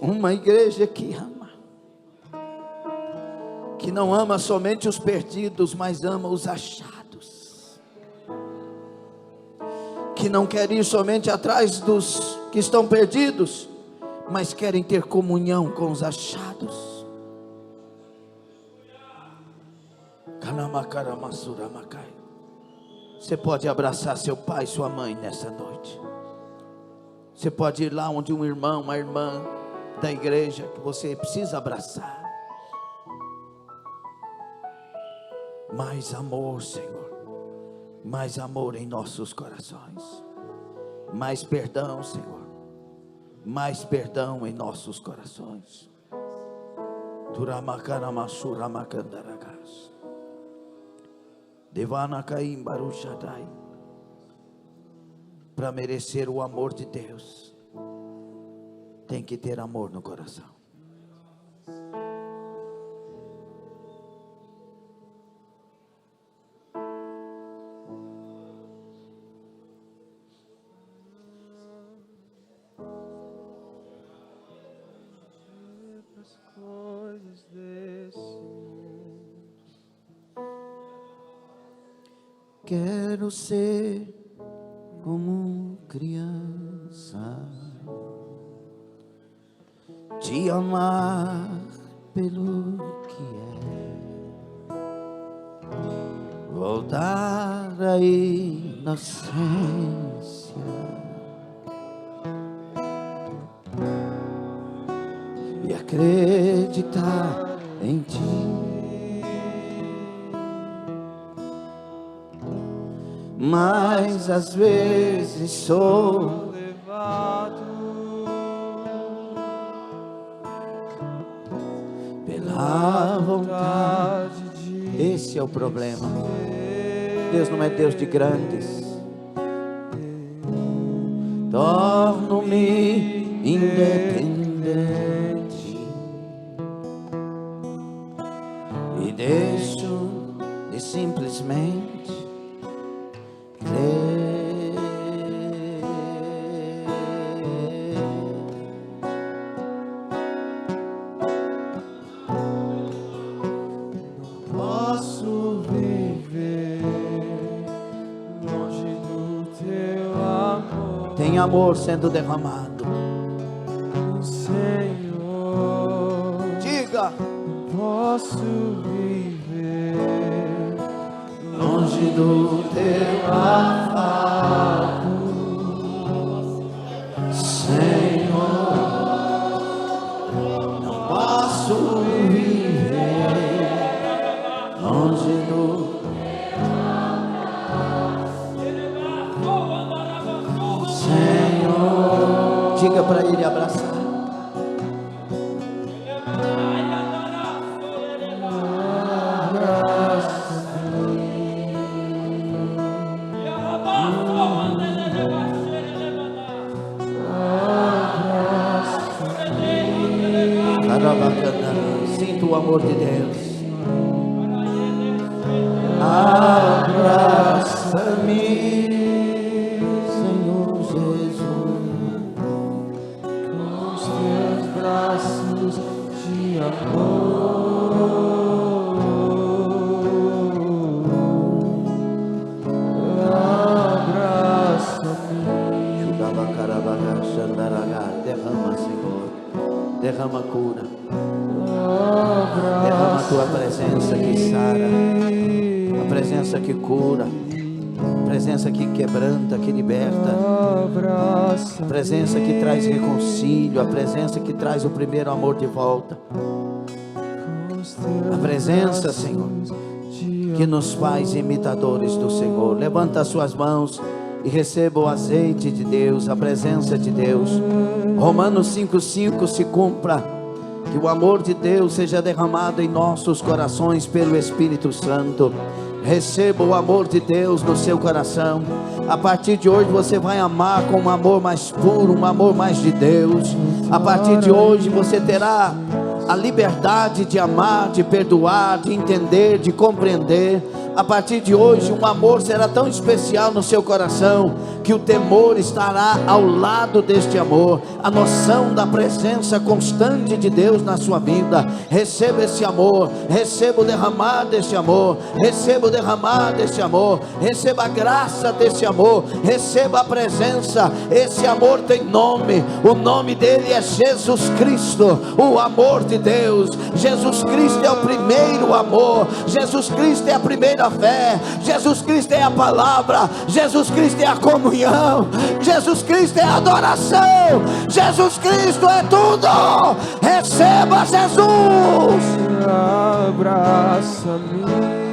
Uma igreja que ama, que não ama somente os perdidos, mas ama os achados, que não quer ir somente atrás dos que estão perdidos, mas querem ter comunhão com os achados. Você pode abraçar seu pai e sua mãe nessa noite. Você pode ir lá onde um irmão, uma irmã da igreja que você precisa abraçar. Mais amor, Senhor, mais amor em nossos corações, mais perdão, Senhor, mais perdão em nossos corações. Para merecer o amor de Deus, tem que ter amor no coração. As coisas desse mundo. Quero ser como criança, te amar pelo que é, voltar à inocência e acreditar em ti. Mas às vezes sou levado pela vontade de Esse é o problema. Deus não é Deus de grandes. Torno-me independente e deixo de simplesmente crer. tem amor sendo derramado. Senhor, Diga: posso viver longe do teu afago, Senhor, não posso viver longe do Senhor. Diga para ele abraçar. Sinta o amor de Deus. Abraça-me, Senhor Jesus, com os teus braços de amor. Abraça-me. Derrama, Senhor. Derrama cura. Derrama a tua presença que sara, a presença que cura, a presença que quebranta, que liberta, a presença que traz reconcílio, a presença que traz o primeiro amor de volta, a presença, Senhor, que nos faz imitadores do Senhor. Levanta as suas mãos e receba o azeite de Deus, a presença de Deus. Romanos 5,5 se cumpra. Que o amor de Deus seja derramado em nossos corações pelo Espírito Santo. Receba o amor de Deus no seu coração. A partir de hoje você vai amar com um amor mais puro, um amor mais de Deus. A partir de hoje você terá a liberdade de amar, de perdoar, de entender, de compreender. A partir de hoje um amor será tão especial no seu coração que o temor estará ao lado deste amor. A noção da presença constante de Deus na sua vida. Receba esse amor, receba o derramar desse amor, receba o derramar desse amor, receba a graça desse amor, receba a presença. Esse amor tem nome, o nome dele é Jesus Cristo, o amor de Deus. Jesus Cristo é o primeiro amor, Jesus Cristo é a primeira fé, Jesus Cristo é a palavra, Jesus Cristo é a comunhão, Jesus Cristo é a adoração, Jesus Cristo é tudo. Receba Jesus. Abraça-me.